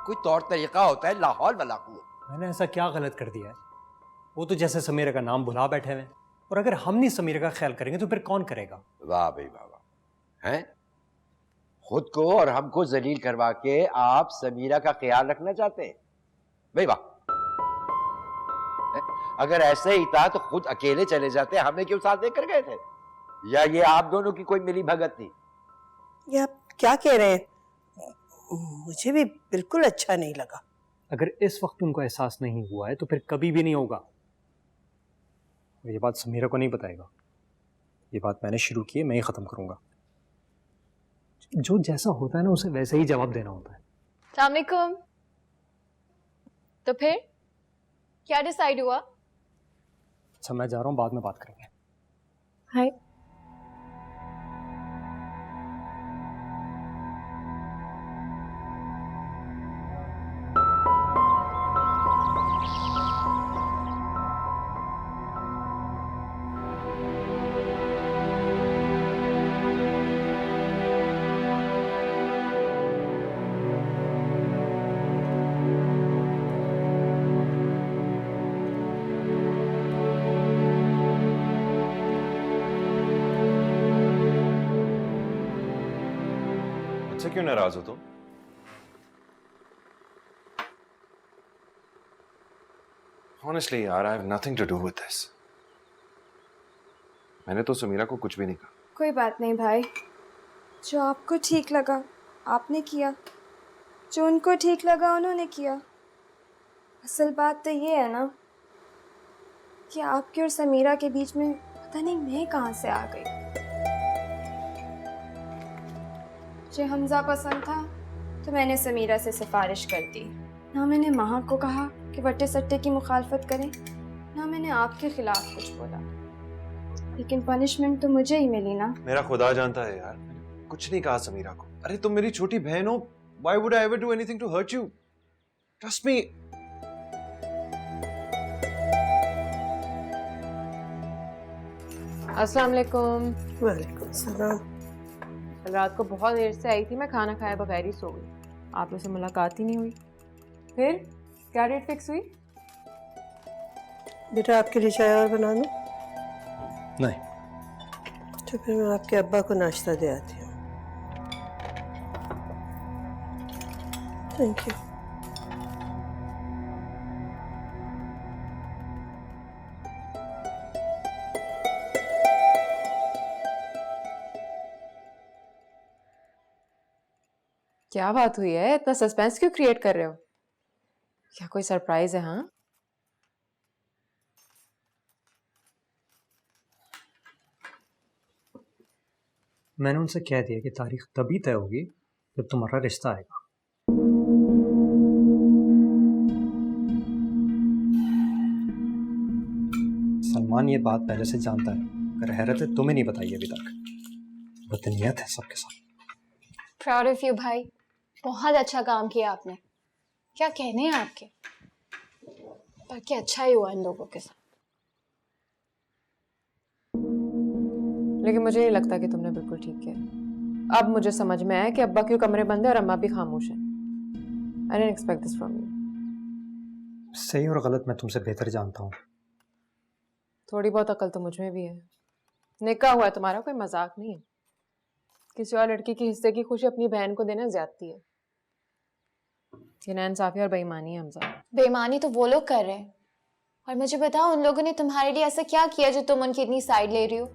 कोई तौर तरीका होता है, लाहौल वाला कुआं। मैंने ऐसा क्या गलत कर दिया है? वो तो जैसे समीरा का नाम भुला बैठे हुए हैं, और अगर हम नहीं समीरा का ख्याल करेंगे तो फिर कौन करेगा? वाह भाई वाह वाह। हैं? खुद को और हमको जलील करवा के आप समीरा का ख्याल रखना चाहते हैं? भाई वाह। अगर ऐसे ही था तो खुद अकेले चले जाते, हमें क्यों साथ लेकर गए थे? या ये आप दोनों की कोई मिली भगत थी? ये आप क्या कह रहे हैं? मुझे भी बिल्कुल अच्छा नहीं लगा। अगर इस वक्त उनको एहसास नहीं हुआ है तो फिर कभी भी नहीं होगा। और ये बात समीरा को नहीं बताएगा। ये बात मैंने शुरू की है, मैं ही खत्म करूंगा। जो जैसा होता है ना उसे वैसे ही जवाब देना होता है। अस्सलामुअलैकुम। तो फिर क्या डिसाइड हुआ? अच्छा मैं जा रहा हूँ, बाद में बात करेंगे। हाय। मुझसे क्यों नाराज हो तुम? Honestly यार, I have nothing to do with this. मैंने तो समीरा को कुछ भी नहीं कहा। कोई बात नहीं भाई, जो आपको ठीक लगा आपने किया, जो उनको ठीक लगा उन्होंने किया। असल बात तो ये है ना कि आपके और समीरा के बीच में पता नहीं मैं कहाँ से आ गई। मुझे हमजा पसंद था तो मैंने समीरा से सिफारिश कर दी। ना मैंने महक को कहा कि वट्टे सट्टे की मुखालफत करें, ना मैंने आपके खिलाफ कुछ बोला, लेकिन पनिशमेंट तो मुझे ही मिली ना। मेरा खुदा जानता है यार, मैंने कुछ नहीं कहा समीरा को। अरे तुम मेरी छोटी बहन हो, why would I ever do anything to hurt you? Trust me. अस्सलाम वालेकुम। वालेकुम सलाम। कल रात को बहुत देर से आई थी, मैं खाना खाए बगैर ही सो गई। आप लोग से मुलाकात ही नहीं हुई। फिर क्या डेट फिक्स हुई? बेटा आपके लिए चाय और बना दूं? नहीं। तो फिर मैं आपके अब्बा को नाश्ता दे आती हूँ। Thank you. क्या बात हुई है? इतना सस्पेंस क्यों क्रिएट कर रहे हो? क्या कोई सरप्राइज है? हाँ, मैंने उनसे कह दिया कि तारीख तभी तय होगी जब तुम्हारा रिश्ता आएगा। सलमान ये बात पहले से जानता है, अगर हैरत है तुम्हें नहीं बताई अभी तक। बदनीयत है सबके साथ। प्राउड ऑफ यू भाई, बहुत अच्छा काम किया आपने। क्या कहने हैं आपके, बाकी अच्छा ही हुआ इन लोगों के साथ। लेकिन मुझे नहीं लगता कि तुमने बिल्कुल ठीक किया। अब मुझे समझ में आया कि अब्बा क्यों कमरे बंद है और अम्मा भी खामोश है। I didn't expect this from you. सही और गलत मैं तुमसे बेहतर जानता हूँ। थोड़ी बहुत अकल तो मुझ में भी है। निकाह हुआ है तुम्हारा, कोई मजाक नहीं है। किसी और लड़की के हिस्से की खुशी अपनी बहन को देना ज्यादती है। ये नाइंसाफी और बेईमानी है हमजा। बेईमानी तो वो लोग कर रहे हैं, और मुझे बताओ उन लोगों ने तुम्हारे लिए ऐसा क्या किया जो तुम उनकी इतनी साइड ले रही हो?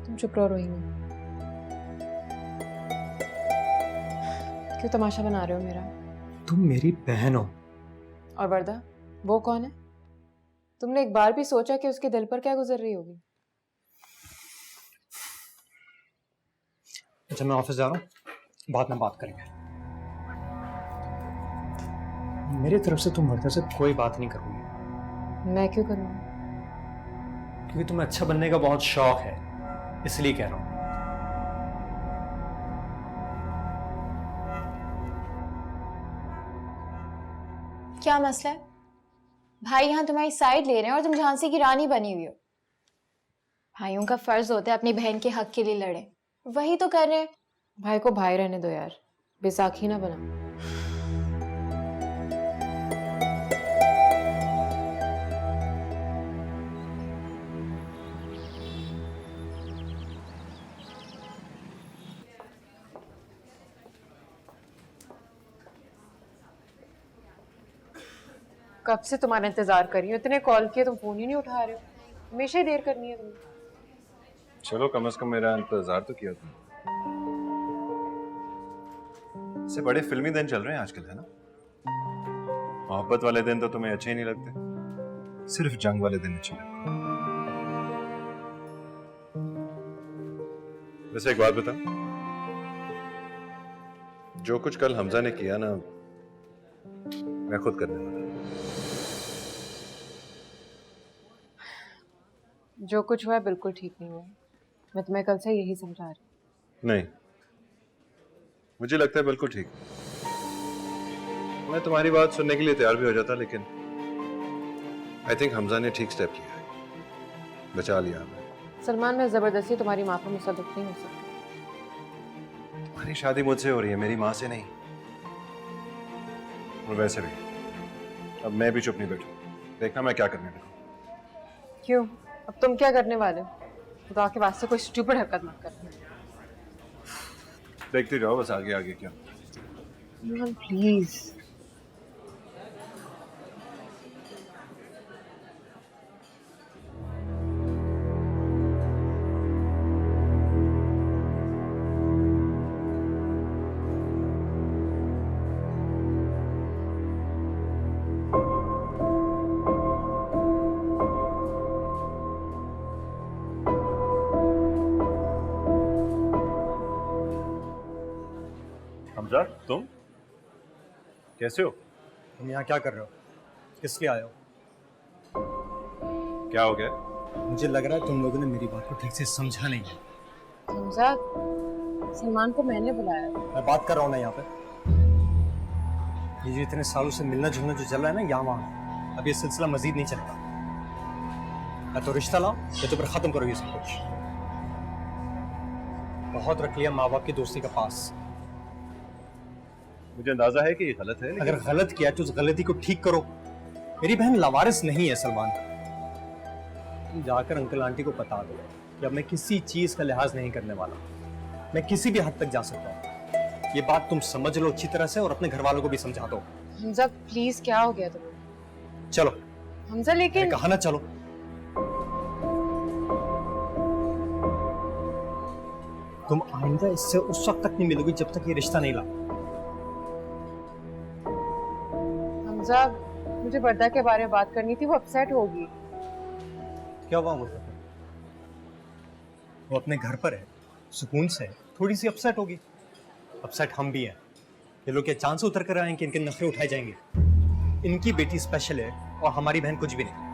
तुम चुप रहो रोहिणी। क्यों तमाशा बना रहे हो मेरा? तुम मेरी बहन हो। और वर्दा, वो कौन है? तुमने एक बार भी सोचा कि उसके दिल पर क्या गुजर रही होगी? अच्छा मैं ऑफिस जा रहा हूँ, बाद में बात करेंगे। मेरी तरफ से तुम वर्दा से कोई बात नहीं करोगी। मैं क्यों करूँ? क्योंकि तुम्हें अच्छा बनने का बहुत शौक है, इसलिए कह रहा हूँ। क्या मसला है? भाई यहाँ तुम्हारी साइड ले रहे हैं और तुम झांसी की रानी बनी हुई हो। भाइयों का फर्ज होता है अपनी बहन के हक के लिए लड़े, वही तो कर रहे हैं। भाई को भाई रहने दो यार, बैसाखी ना बना। कब से तुम्हारा इंतजार कर रही हूँ, इतने कॉल किए तुम फोन ही नहीं उठा रहे हो। हमेशा ही देर करनी है तुम्हें। चलो कम से कम मेरा इंतजार तो किया तुमने। इससे बड़े फिल्मी दिन चल रहे हैं आजकल, है ना? मोहब्बत वाले दिन तो तुम्हें अच्छे ही नहीं लगते, सिर्फ जंग वाले दिन अच्छे लगते। वैसे एक बात बता, जो कुछ कल हमजा ने किया ना, मैं खुद करने वाला। जो कुछ हुआ है बिल्कुल ठीक नहीं हुआ। मैं तुम्हें कल से यही समझा रही हूँ। नहीं, मुझे लगता है बिल्कुल ठीक। मैं तुम्हारी बात सुनने के लिए तैयार भी हो जाता, लेकिन आई थिंक हमजा ने ठीक स्टेप लिया है, बचा लिया हमें। सलमान, मैं जबरदस्ती तुम्हारी माँ पर मुसल्लत नहीं हो सकती। तुम्हारी शादी मुझसे हो रही है, मेरी माँ से नहीं। और वैसे भी अब मैं भी चुप नहीं बैठू, देखना मैं क्या करने लगूं। क्यों? अब तुम क्या करने वाले हो? खुदा के वास्ते कोई स्टूपिड हरकत मत करना। देखते जाओ बस, आगे आगे क्या। प्लीज। हमजा, तुम कैसे हो? तुम यहाँ क्या कर रहे हो? किस लिए आए हो? क्या हो गया? मुझे लग रहा है तुम लोगों ने मेरी बात को ठीक से समझा नहीं है। हमजा, सलमान को मैंने बुलाया। मैं बात कर रहा हूँ ना यहाँ पे। ये जो इतने सालों से मिलना जुलना जो चल रहा है ना यहाँ वहाँ, अब ये सिलसिला मजीद नहीं चलेगा। या तो रिश्ता लाओ या तो फिर खत्म करो ये सब कुछ। बहुत रख लिया माँ बाप की दोस्ती का पास। मुझे अंदाजा है कि ये गलत है, अगर गलत किया तो उस गलती को ठीक करो। मेरी बहन लावारिस नहीं है सलमान। तुम जाकर अंकल आंटी को बता दो कि अब मैं किसी चीज का लिहाज नहीं करने वाला। मैं किसी भी हद तक जा सकता हूँ। ये बात तुम समझ लो अच्छी तरह से और अपने घर वालों को भी समझा दो। हमजा प्लीज, क्या हो गया तुम्हें? चलो। हमजा लेकिन कहा ना चलो। तुम आइंदा इससे उस वक्त तक नहीं मिलोगी जब तक ये रिश्ता नहीं ला। हमजा, मुझे वर्दा के बारे में बात करनी थी, वो अपसेट होगी। क्या हुआ वो अपने घर पर है, सुकून से है, थोड़ी सी अपसेट होगी। अपसेट हम भी हैं। ये लोग क्या चांद से उतर कर आए कि इनके नखरे उठाए जाएंगे? इनकी बेटी स्पेशल है और हमारी बहन कुछ भी नहीं।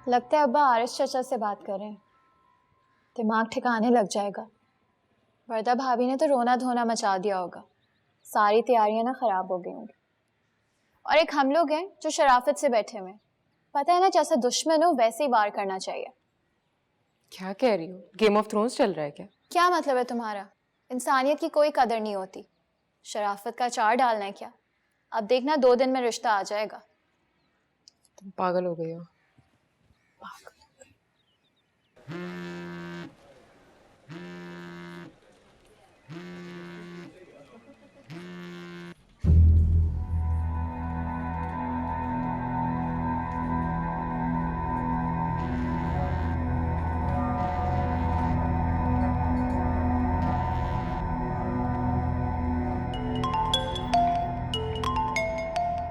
लगता है अब्बा आरिश चाचा से बात कर रहे हैं। दिमाग ठिकाने लग जाएगा। वर्दा भाभी ने तो रोना धोना मचा दिया होगा। सारी तैयारियां ना खराब हो गई होंगी। और एक हम लोग हैं जो शराफत से बैठे हुए। पता है ना, जैसा दुश्मन हो वैसे ही वार करना चाहिए। क्या कह रही हो? गेम ऑफ थ्रोन्स चल रहा है क्या? क्या मतलब है तुम्हारा? इंसानियत की कोई कदर नहीं होती। शराफत का अचार डालना है क्या? अब देखना 2 दिन में रिश्ता आ जाएगा। तुम पागल हो गई हो।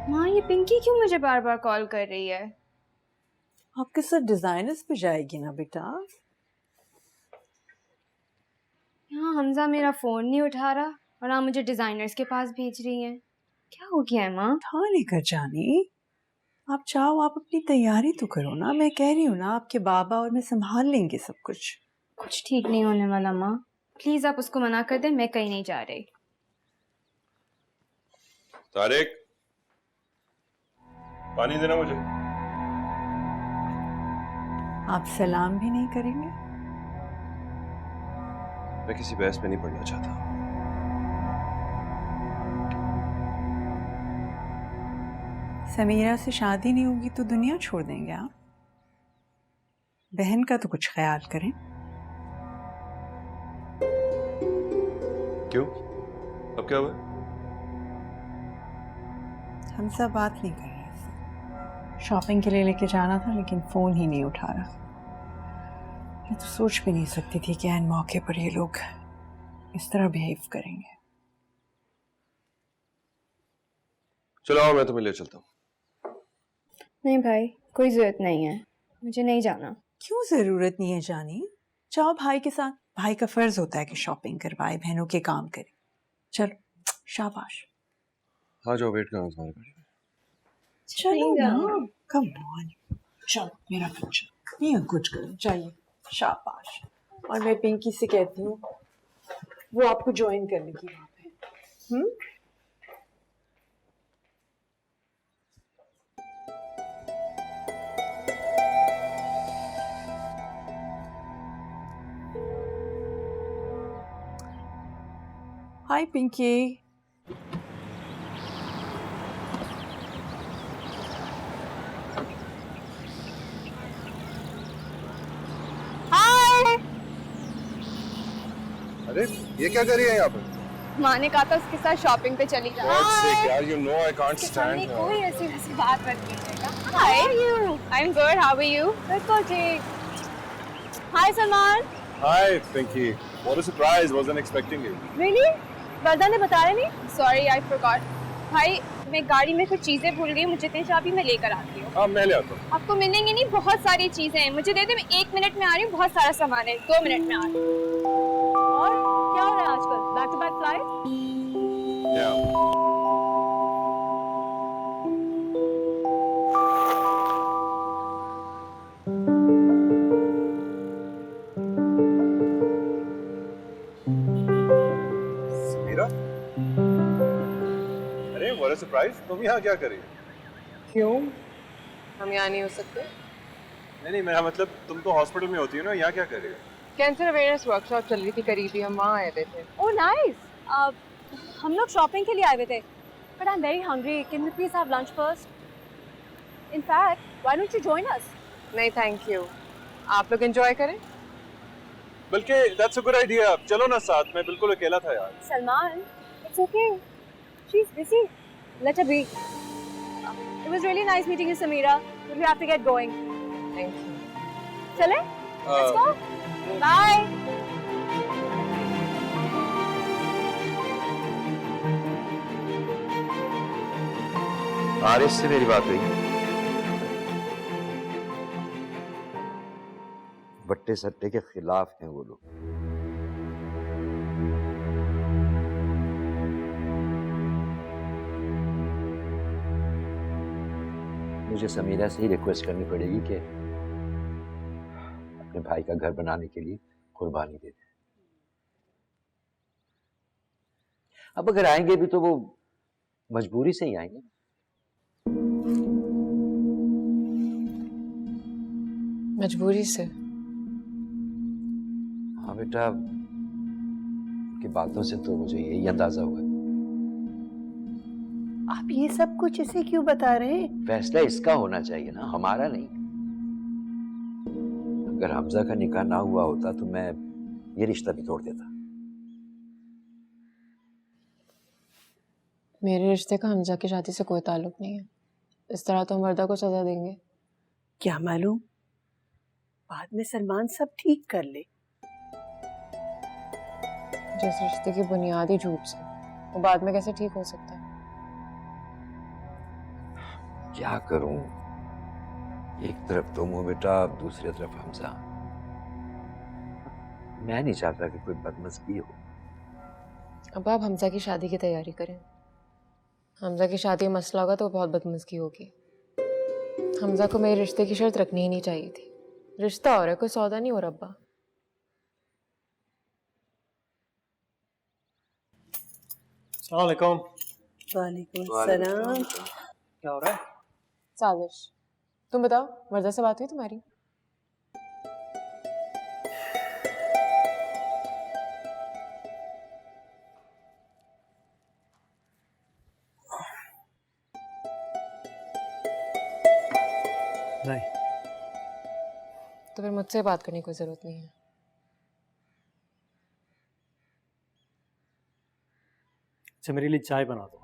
माँ, ये पिंकी क्यों मुझे बार बार कॉल कर रही है? आपके साथ डिजाइनर्स पे जाएगी ना बेटा? यहाँ हमजा मेरा फ़ोन नहीं उठा रहा और आप मुझे डिज़ाइनर्स के पास भेज रही हैं। क्या हो गया है माँ? उठा लेकर जानी। आप चाहो आप अपनी तैयारी तो करो ना। मैं कह रही हूँ ना, आपके बाबा और मैं संभाल लेंगे सब कुछ। कुछ ठीक नहीं होने वाला माँ। प्लीज़ आप उसको मना कर दें, मैं कहीं नहीं जा रही। तारिक, पानी देना मुझे। आप सलाम भी नहीं करेंगे? मैं किसी बहस में नहीं पड़ना चाहता। समीरा से शादी नहीं होगी तो दुनिया छोड़ देंगे आप? बहन का तो कुछ ख्याल करें। क्यों? अब क्या हुआ? हम सब बात नहीं कर रहे थे। शॉपिंग के लिए लेके जाना था लेकिन फ़ोन ही नहीं उठा रहा। मैं तो सोच भी नहीं सकती थी कि ऐन मौके पर ये लोग इस तरह बिहेव करेंगे। चलो आओ, मैं तुम्हें ले चलता हूँ। नहीं भाई, कोई ज़रूरत नहीं है, मुझे नहीं जाना। क्यों जरूरत नहीं है जानी? जाओ भाई के साथ, भाई का फर्ज होता है कि शॉपिंग करवाए, बहनों के काम करे। चलो शाबाश। हाँ जाओ, वेट करो तुम्हारी गाड़ी में। चलो ना, कम ऑन, चलो मेरा बच्चा, ये कुछ करो चाहिए। शाबाश। और मैं पिंकी से कहती हूँ वो आपको ज्वाइन करने की वहाँ पे। हाय पिंकी। अरे ये क्या कर रही है यहाँ पर? माँ ने कहा था उसके साथ शॉपिंग पे चली जा। God sake, यार, you know I can't stand her. कोई ऐसी वैसी बात मत कीजिएगा। How are you? I'm good. How are you? बिल्कुल ठीक। Hi Salman. Hi, Pinky. What a surprise! Wasn't expecting it. Really? वर्दा ने बताया नहीं? Sorry, I forgot. भाई मैं गाड़ी में कुछ चीजें भूल गई, मुझे दे चाबी, मैं लेकर आती हूँ। हाँ मैं ले आता हूँ। आपको मिलेंगी नहीं, बहुत सारी चीजें हैं, मुझे दे दे, मैं 1 मिनट में आ रही हूँ, बहुत सारा सामान है, 2 मिनट में आ रही हूँ। और क्या हो रहा है आजकल? Back to back flight? Yeah. Sameera? अरे what a surprise! तुम यहाँ क्या कर रही हो? क्यों? हम यहाँ नहीं हो सकते? नहीं मेरा मतलब तुम तो हॉस्पिटल में होती हो ना, यहाँ क्या कर रही हो? कैंसर अवेयरनेस वर्कशॉप चल रही थी करीबी, हम वहाँ आए थे। Oh nice. हम लोग शॉपिंग के लिए आए हुए थे, but I am very hungry, can we please have lunch first? In fact why don't you join us? नहीं थैंक यू, आप लोग एंजॉय करें। बल्कि that's a good idea, चलो ना साथ में, बिल्कुल अकेला था यार। Salman, it's okay, she's busy, let her be. It was really nice meeting you, Samira, but we have to get going. Thank you. चले? Let's go. Bye. आरिस से मेरी बात हुई। बट्टे सट्टे के खिलाफ हैं वो लोग। मुझे समीरा से ही रिक्वेस्ट करनी पड़ेगी कि अपने भाई का घर बनाने के लिए कुर्बानी दे दे। अब अगर आएंगे भी तो वो मजबूरी से ही आएंगे। मजबूरी से? हाँ बेटा, उनकी बातों से तो मुझे यही अंदाजा हुआ। आप ये सब कुछ इसे क्यों बता रहे हैं? फैसला इसका होना चाहिए ना, हमारा नहीं। अगर हमजा का निकाह ना हुआ होता तो मैं ये रिश्ता भी तोड़ देता। मेरे रिश्ते का हमजा की शादी से कोई ताल्लुक नहीं है। इस तरह तो हम वर्दा को सजा देंगे। क्या मालूम, बाद में सलमान सब ठीक कर ले। जिस रिश्ते की बुनियादी झूठ से वो बाद में कैसे ठीक हो सकता है? क्या करूं, एक तरफ तुम हो बेटा, दूसरी तरफ हमजा। मैं नहीं चाहता कि कोई बदमज़गी हो। अब आप हमजा की शादी की तैयारी करें। हमजा की शादी में मसला होगा तो बहुत बदमज़गी होगी। हमजा को मेरे रिश्ते की शर्त रखनी ही नहीं चाहिए थी। रिश्ता और है, कोई सौदा नहीं हो रब्बा। अस्सलाम वालेकुम। वालेकुम सलाम। क्या हो रहा है? साजिश। तुम बताओ, वर्दा से बात हुई तुम्हारी? नहीं। तो फिर मुझसे बात करने की कोई जरूरत नहीं है। अच्छा मेरे लिए चाय बना दो।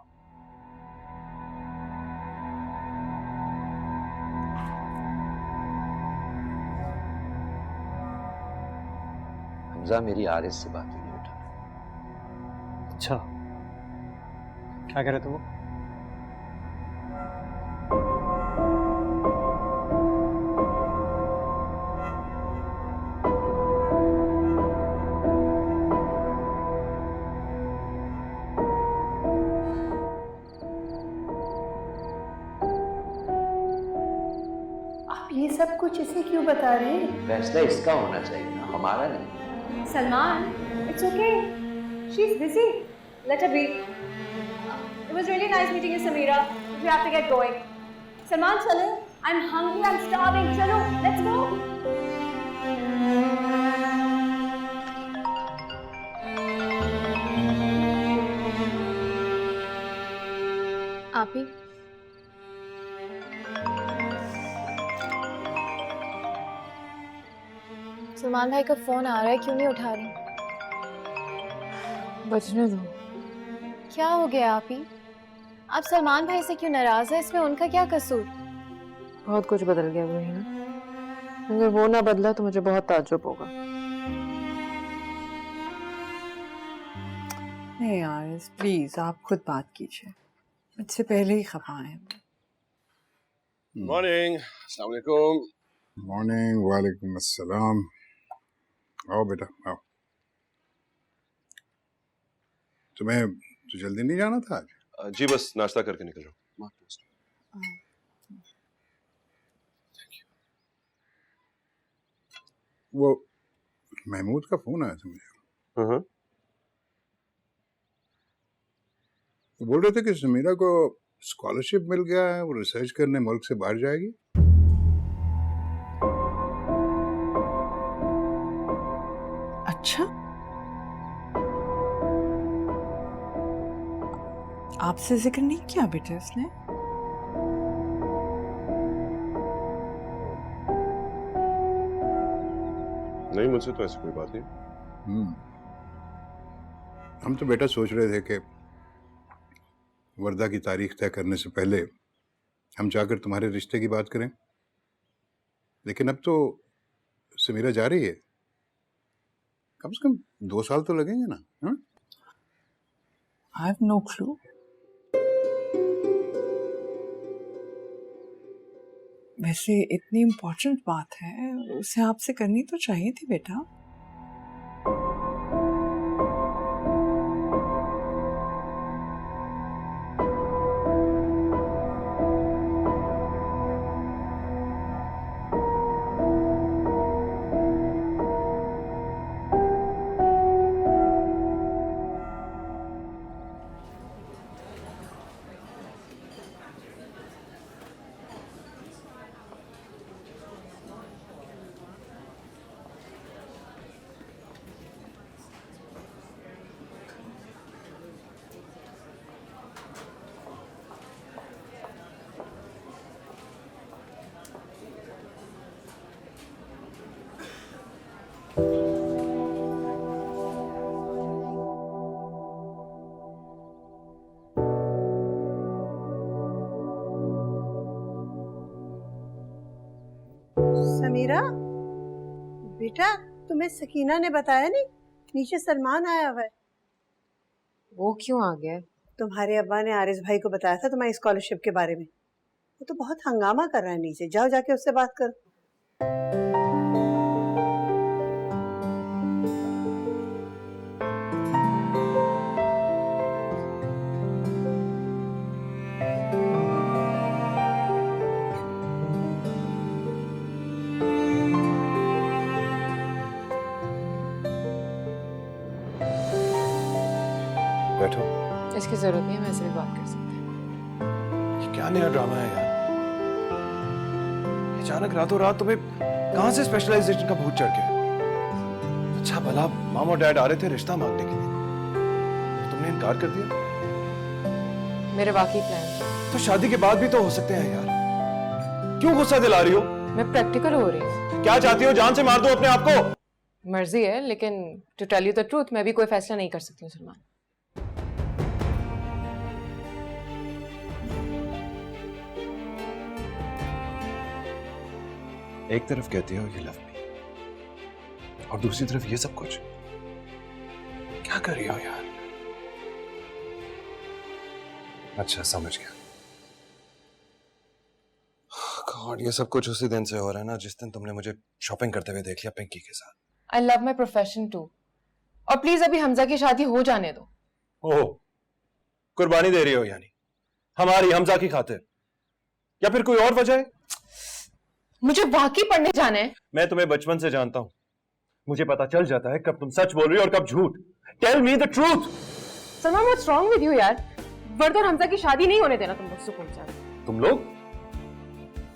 हमजा, मेरी आरिस से बात हुई है बेटा। अच्छा क्या कह रहे थे वो? आप ये सब कुछ इसे क्यों बता रहे हैं? फैसला इसका होना चाहिए ना, हमारा नहीं। Salman, it's okay. She's busy. Let her be. It was really nice meeting you, Samira. We have to get going. Salman, chalo. I'm hungry. I'm starving. Chalo, let's go. आप ही सलमान भाई का फोन आ रहा है, क्यों नहीं उठा रही? बचने दो। क्या हो गया आप ही? आप सलमान भाई से क्यों नाराज है? इसमें उनका क्या कसूर? बहुत कुछ बदल गया वही ना। अगर वो ना बदला तो मुझे बहुत ताज्जुब होगा। नहीं यार, प्लीज आप खुद बात कीजिए, मुझसे पहले ही खफा है। मॉर्निंग, अस्सलाम वालेकुम। मॉर्निंग, वालेकुम अस्सलाम। आओ बेटा आओ। तुम्हें तो जल्दी नहीं जाना था आज? जी बस नाश्ता करके निकल रहा हूँ। वो महमूद का फोन आया था मुझे। वो बोल रहे थे कि समीरा को स्कॉलरशिप मिल गया है, वो रिसर्च करने मुल्क से बाहर जाएगी। अच्छा, आपसे जिक्र नहीं किया बेटे उसने? नहीं, मुझसे तो ऐसी कोई बात नहीं। हम तो बेटा सोच रहे थे कि वर्दा की तारीख तय करने से पहले हम जाकर तुम्हारे रिश्ते की बात करें, लेकिन अब तो समीरा जा रही है, कम से कम 2 साल तो लगेंगे ना। हाँ? I have no clue. वैसे इतनी इम्पोर्टेंट बात है, उसे आपसे करनी तो चाहिए थी बेटा। समीरा बेटा, तुम्हें सकीना ने बताया नहीं? नीचे सलमान आया हुआ है। वो क्यों आ गया? तुम्हारे अब्बा ने आरिस भाई को बताया था तुम्हारी स्कॉलरशिप के बारे में। वो तो बहुत हंगामा कर रहा है नीचे, जाओ जाके उससे बात करो। बैठो। इसकी जरूरत नहीं है, मैं ऐसे भी बात कर सकते हैं। ये क्या नया ड्रामा है यार? अचानक रातों रात तुम्हें कहां से स्पेशलाइजेशन का भूत चढ़ गया? अच्छा भला मॉम और डैड आ रहे थे रिश्ता मांगने के लिए, तुमने इनकार कर दिया। मेरे वाकई प्लान तो शादी के बाद भी तो हो सकते हैं यार, क्यों गुस्सा दिला रही हो? मैं प्रैक्टिकल हो रही हूँ। क्या चाहती हो, जान से मार दो अपने आप को? मर्जी है, लेकिन to tell you the truth मैं भी कोई फैसला नहीं कर सकती हूँ सलमान। एक तरफ कहती हो यू लव मी, और दूसरी तरफ ये सब कुछ क्या कर रही हो यार? अच्छा समझ गया। गॉड, ये सब कुछ उसी दिन से हो रहा है ना जिस दिन तुमने मुझे शॉपिंग करते हुए देख लिया पिंकी के साथ। I love my profession too, और प्लीज अभी हमजा की शादी हो जाने दो। ओह, कुर्बानी दे रही हो यानी हमारी हमजा की खातिर, या फिर कोई और वजह है? मुझे वाकई पढ़ने जाना है। मैं तुम्हें बचपन से जानता हूं, मुझे पता चल जाता है कब तुम सच बोल रही हो और कब झूठ। Tell me the truth. Salman, what's wrong with you यार? वर्द और हमजा की शादी नहीं होने देना तुम लोग सुकून से। तुम लोग?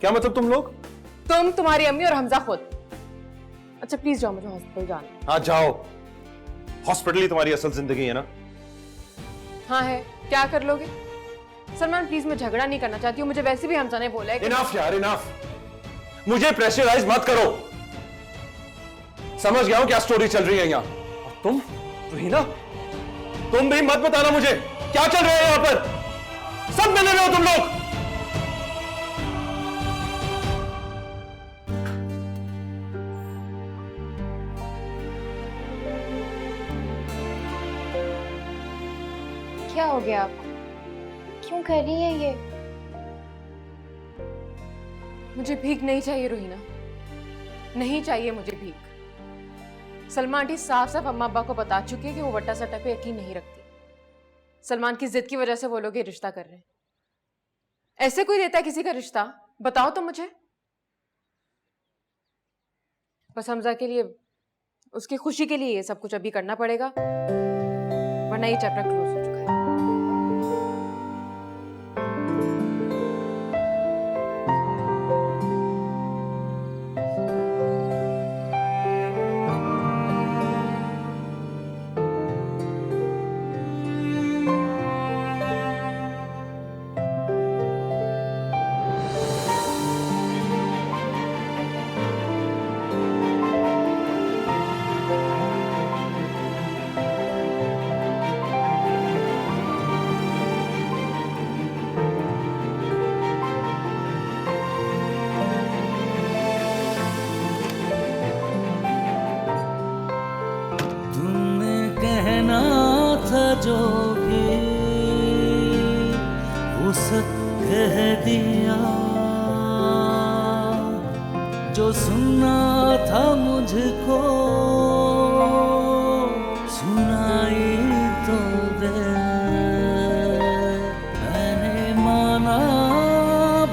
क्या मतलब तुम लोग? तुम, तुम्हारी अम्मी और हमजा खुद। अच्छा प्लीज जाओ, मुझे हॉस्पिटल जाना है। हाँ जाओ, हॉस्पिटल ही तुम्हारी असल जिंदगी है ना? हाँ है, क्या कर लोगे? सलमान प्लीज, मैं झगड़ा नहीं करना चाहती हूँ, मुझे वैसे भी हमजा ने बोला है कि इनफ यार, इनफ। मुझे प्रेशराइज मत करो। समझ गया हूं क्या स्टोरी चल रही है यहाँ। और तुम रहीना, तुम भी मत बताना मुझे क्या चल रहा है यहाँ पर। सब मिले हुए हो तुम लोग। क्या हो गया आपको? क्यों कर रही है ये? मुझे भीख नहीं चाहिए रोहिना, नहीं चाहिए मुझे भीख। सलमा आंटी साफ साफ अम्मा अब्बा को बता चुकी है कि वो वट्टा सट्टा पे यकीन नहीं रखती। सलमान की जिद की वजह से वो लोग ये रिश्ता कर रहे हैं। ऐसे कोई देता है किसी का रिश्ता? बताओ तो मुझे। बस हमजा के लिए, उसकी खुशी के लिए ये सब कुछ अभी करना पड़ेगा, वरना ये चैप्टर क्लोज हो चुका है। तुमने कहना था जो भी वो सब कह दिया, जो सुनना था मुझको सुनाई तो दे। मैंने माना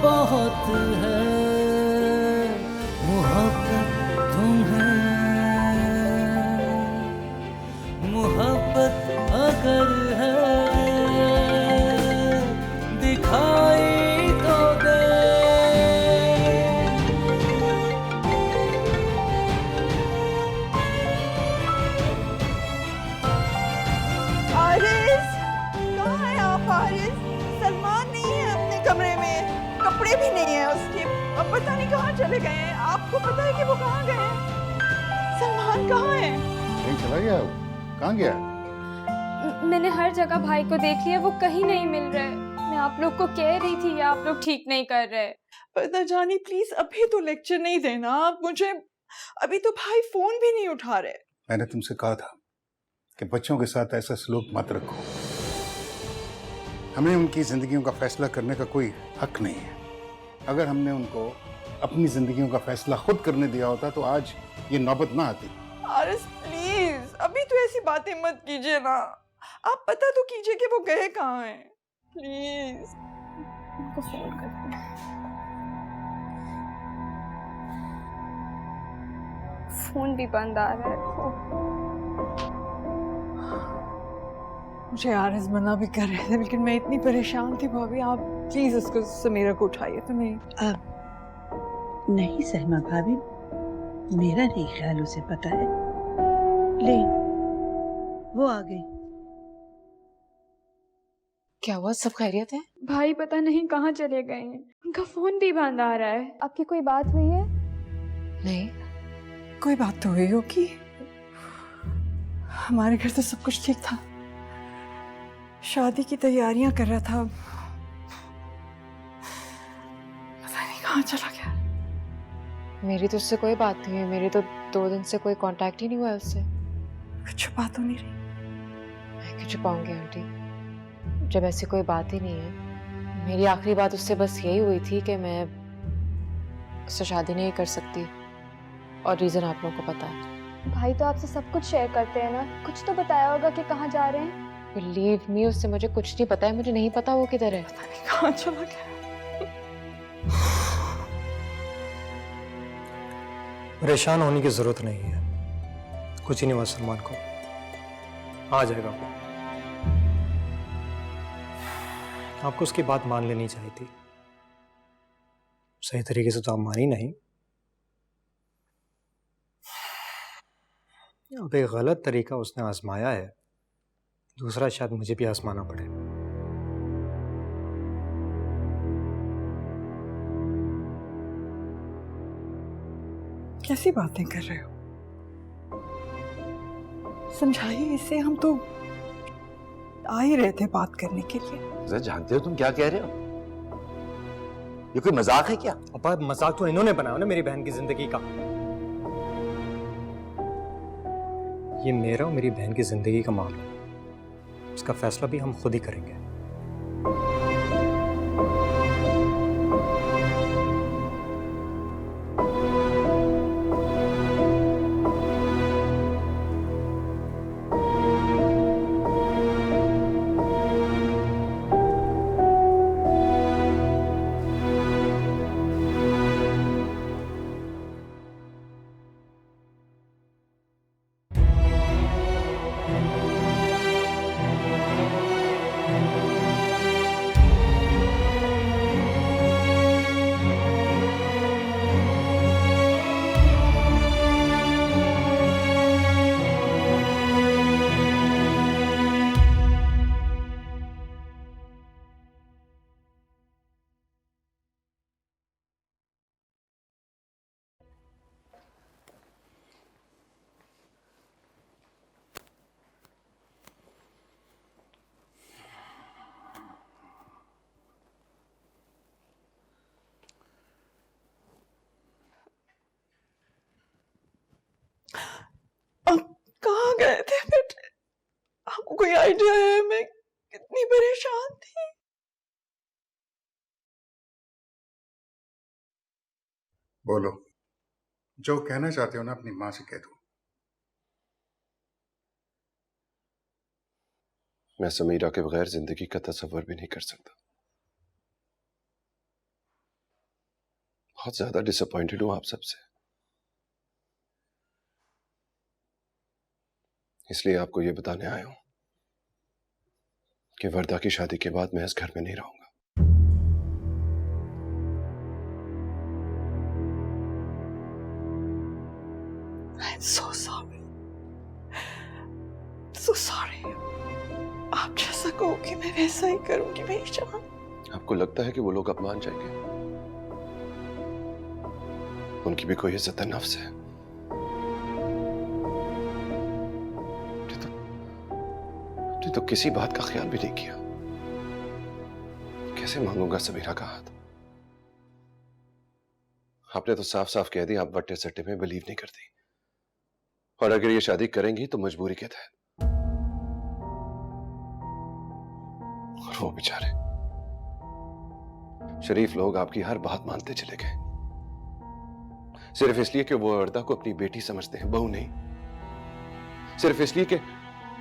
बहुत है मोहब्बत तुम्हें, मोहब्बत अगर है दिखाई तो दे। आरिस, कहाँ है आप आरिस? सलमान नहीं है अपने कमरे में, कपड़े भी नहीं है उसके, अब पता नहीं कहाँ चले गए हैं। आपको पता है कि वो कहाँ गए हैं? सलमान कहाँ है? कहीं चला गया वो? कहाँ गया? मैंने हर जगह भाई को देख लिया, वो कहीं नहीं मिल रहे। मैं आप लोग को कह रही थी, आप लोग ठीक नहीं कर रहे। पता जानी प्लीज अभी तो लेक्चर नहीं देना आप मुझे, अभी तो भाई फोन भी नहीं उठा रहे। मैंने तुमसे कहा था कि बच्चों के साथ ऐसा सलूक मत रखो। हमें उनकी जिंदगियों का फैसला करने का कोई हक नहीं है। अगर हमने उनको अपनी जिंदगियों का फैसला खुद करने दिया होता तो आज ये नौबत ना आती। आरिस प्लीज अभी तो ऐसी बातें मत कीजिए ना, आप पता तो कीजिए कि वो गए कहाँ हैं प्लीज। उनको फोन करते हैं। फोन भी बंद आ रहा है। मुझे आरिस मना भी कर रहे थे लेकिन मैं इतनी परेशान थी भाभी, आप प्लीज उसको समीरा को उठाइए। तो नहीं नहीं सलमा भाभी, मेरा नहीं ख्याल उसे पता है। ले वो आ गई। क्या हुआ, सब खैरियत है? भाई पता नहीं कहाँ चले गए हैं, उनका फोन भी बंद आ रहा है। आपकी कोई बात हुई है? नहीं। कोई बात तो हुई होगी, हमारे घर तो सब कुछ ठीक था, शादी की तैयारियां कर रहा था, पता नहीं कहाँ चला गया। मेरी तो उससे कोई बात नहीं है, मेरी तो 2 दिन से कोई कांटेक्ट ही नहीं हुआ है उससे। कुछ छुपा तो नहीं रही? मैं क्यों छुपाऊंगी आंटी, जब ऐसी कोई बात ही नहीं है। मेरी आखिरी बात उससे बस यही हुई थी कि मैं उससे शादी नहीं कर सकती, और रीजन आप लोगों को पता है। भाई तो आपसे सब कुछ शेयर करते हैं ना, कुछ तो बताया होगा कि कहाँ जा रहे हैं। बिलीव मी, उससे मुझे कुछ नहीं पता है, मुझे नहीं पता वो किधर है। पता नहीं कहाँ चला गया। परेशान होने की जरूरत नहीं है, कुछ ही नहीं हुआ सलमान को, आ जाएगा वो। आपको उसकी बात मान लेनी चाहिए थी, सही तरीके से तो आप मानी नहीं। अब एक गलत तरीका उसने आजमाया है, दूसरा शायद मुझे भी आजमाना पड़े। कैसी बातें कर रहे हो? समझाइए इसे, हम तो आ ही रहे थे बात करने के लिए। जरा जानते हो तुम क्या कह रहे हो? ये कोई मजाक है क्या? अपा मजाक तो इन्होंने बनाया ना मेरी बहन की जिंदगी का। ये मेरा और मेरी बहन की जिंदगी का मामला है, इसका फैसला भी हम खुद ही करेंगे। अब कहाँ गए थे बेटे? आपको कोई आइडिया है मैं कितनी परेशान थी? बोलो, जो कहना चाहते हो ना अपनी माँ से कह दो। मैं समीरा के बगैर जिंदगी का तस्वर भी नहीं कर सकता। बहुत ज्यादा डिसअपॉइंटेड हूं आप सबसे, इसलिए आपको यह बताने आया हूं कि वर्दा की शादी के बाद मैं इस घर में नहीं रहूंगा। I'm so sorry. So sorry. आप जैसा कहोगे मैं वैसा ही करूंगी मेरी जान। आपको लगता है कि वो लोग अब मान जाएंगे? उनकी भी कोई इज्जत नफ्स है। तो किसी बात का ख्याल भी नहीं किया। कैसे मांगूंगा समीरा का हाथ? आपने तो साफ साफ कह दिया आप वट्टे सट्टे में बिलीव नहीं करती, और अगर ये शादी करेंगी तो मजबूरी के तहत। और वो बेचारे शरीफ लोग आपकी हर बात मानते चले गए, सिर्फ इसलिए कि वो वर्दा को अपनी बेटी समझते हैं, बहू नहीं। सिर्फ इसलिए कि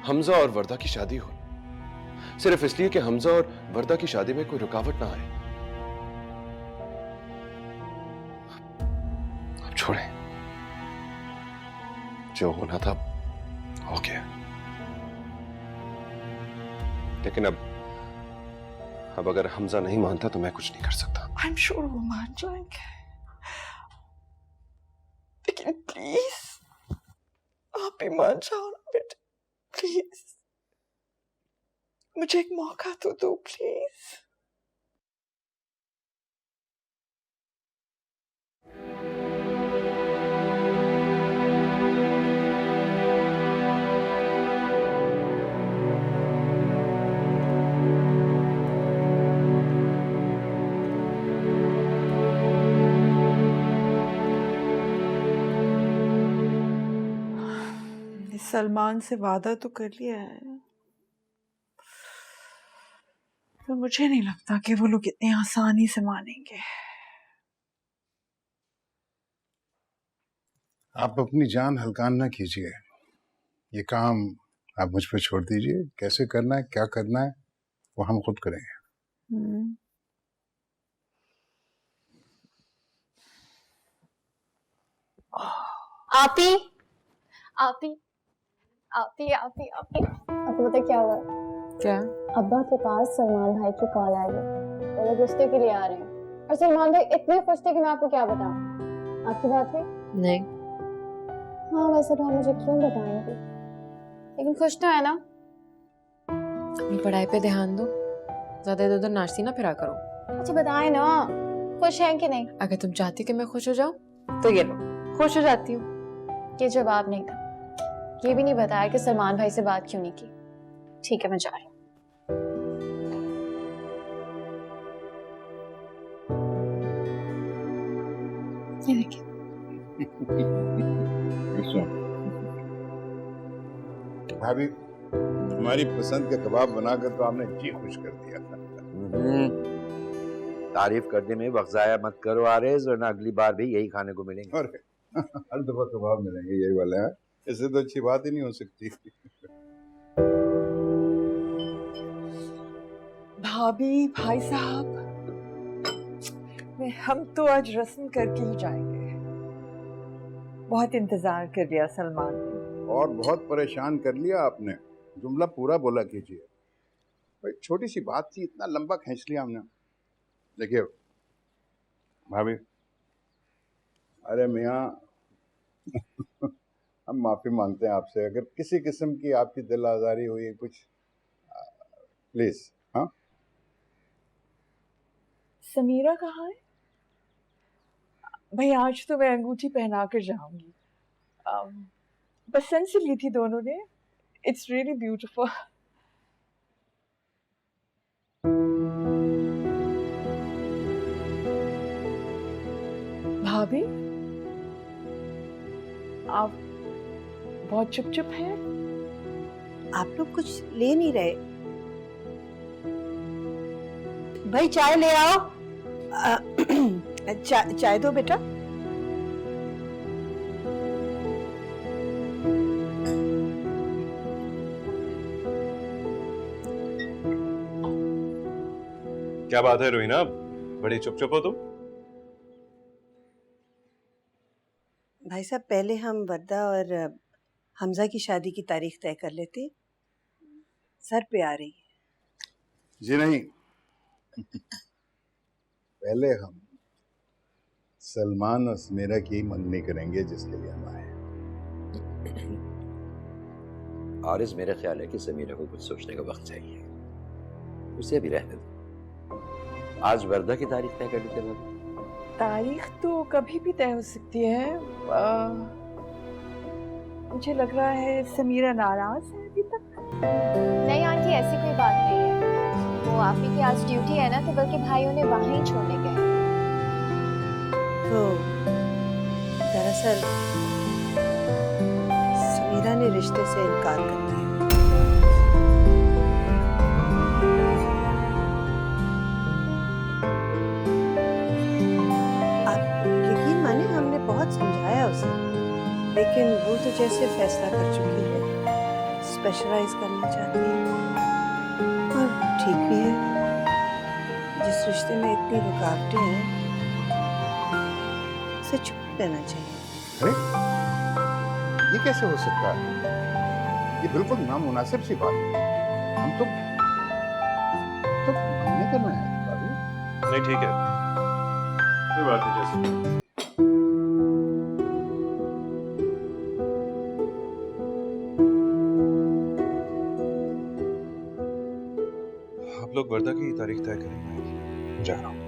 हमजा और वर्दा की शादी हो, सिर्फ इसलिए कि हमजा और वर्दा की शादी में कोई रुकावट ना आए। अब छोड़ें, जो होना था हो गया। लेकिन अब अगर हमजा नहीं मानता तो मैं कुछ नहीं कर सकता। I'm sure वो मान जाएंगे, लेकिन प्लीज आप भी मान जाओ ना बेटे, प्लीज मुझे एक मौका तो दो प्लीज। सलमान से वादा तो कर लिया है, तो मुझे नहीं लगता कि वो लोग इतनी आसानी से मानेंगे। आप अपनी जान हल्का ना कीजिए, ये काम आप मुझ पर छोड़ दीजिए। कैसे करना है, क्या करना है, वो हम खुद करेंगे। आपी आपी आपी आपी आपी आपको पता क्या हुआ? क्या? अब्बा के पास सलमान भाई की कॉल आई है। वो लोग रिश्ते के लिए आ रहे हैं और सलमान भाई इतने खुश थे कि मैं आपको क्या बताऊं। आपकी बात हुई? नहीं। हाँ वैसे तो आप मुझे क्यों बताएंगे, लेकिन खुश तो है ना? अपनी पढ़ाई पे ध्यान दो, ज्यादा इधर उधर नाचती ना फिरा करो। अच्छा बताए ना, खुश हैं कि नहीं? अगर तुम चाहती कि मैं खुश हो जाऊं तो ये लो, खुश हो जाती हूँ। ये जवाब नहीं था। ये भी नहीं बताया कि सलमान भाई से बात क्यों नहीं की। ठीक है मैं जा रही हूँ। ये देखिए। भाभी, हमारी पसंद का कबाब बनाकर तो आपने जी खुश कर दिया। तारीफ करने में वक्त जाया मत करो आरिज़, वरना अगली बार भी यही खाने को मिलेंगे। और हर दफा कबाब मिलेंगे, यही वाला है। इससे तो अच्छी बात ही नहीं हो सकती। भाभी, भाई साहब, हम तो आज रस्म करके ही जाएंगे। बहुत इंतजार कर लिया सलमान ने। और बहुत परेशान कर लिया आपने। जुमला पूरा बोला कीजिए। भाई छोटी सी बात थी, इतना लंबा खींच लिया हमने। देखिए भाभी, अरे मियाँ हम माफी मांगते हैं आपसे अगर किसी किस्म की आपकी दिल आजारी हुई कुछ, प्लीज। हाँ, समीरा कहाँ है? भाई आज तो मैं अंगूठी पहना कर जाऊंगी। पसंद से ली थी दोनों ने। It's really beautiful. भाभी, आप बहुत चुप चुप हैं। आप लोग कुछ ले नहीं रहे? भाई चाय ले आओ। चाय दो बेटा। क्या बात है रोहिना, बड़ी चुप चुप हो तुम? भाई साहब पहले हम वर्दा और हमजा की शादी की तारीख तय कर लेते। सर पे आ रही है। जी नहीं, पहले हम सलमान और समीरा की मंगनी करेंगे जिसके लिए हम आए। आरिज़, मेरा ख्याल है कि समीरा को कुछ सोचने का वक्त चाहिए, उसे भी रहने दो। आज वर्दा की तारीख तय कर लेते हैं। तारीख तो कभी भी तय हो सकती है। मुझे लग रहा है समीरा नाराज है अभी तक। नहीं आंटी, ऐसी कोई बात नहीं है। वो आप ही की आज ड्यूटी है ना, तो बल्कि भाई उन्हें वहाँ ही छोड़ने गए। तो दरअसल समीरा ने रिश्ते से इनकार कर दिया। आप यकीन माने, हमने बहुत समझाया उसे, लेकिन वो तो जैसे फैसला कर चुकी है, स्पेशलाइज करना चाहती है। और ठीक भी है, जिस रिश्ते में इतनी रुकावटें हैं उसे चुप रहना चाहिए। अरे ये कैसे हो सकता है? ये बिल्कुल नामुनासिब सी बात है। हम तो हमने करना है भाभी। नहीं ठीक है, कोई बात नहीं। जैसे आप लोग वर्दा की तारीख तय करेंगे, जा रहा हूँ।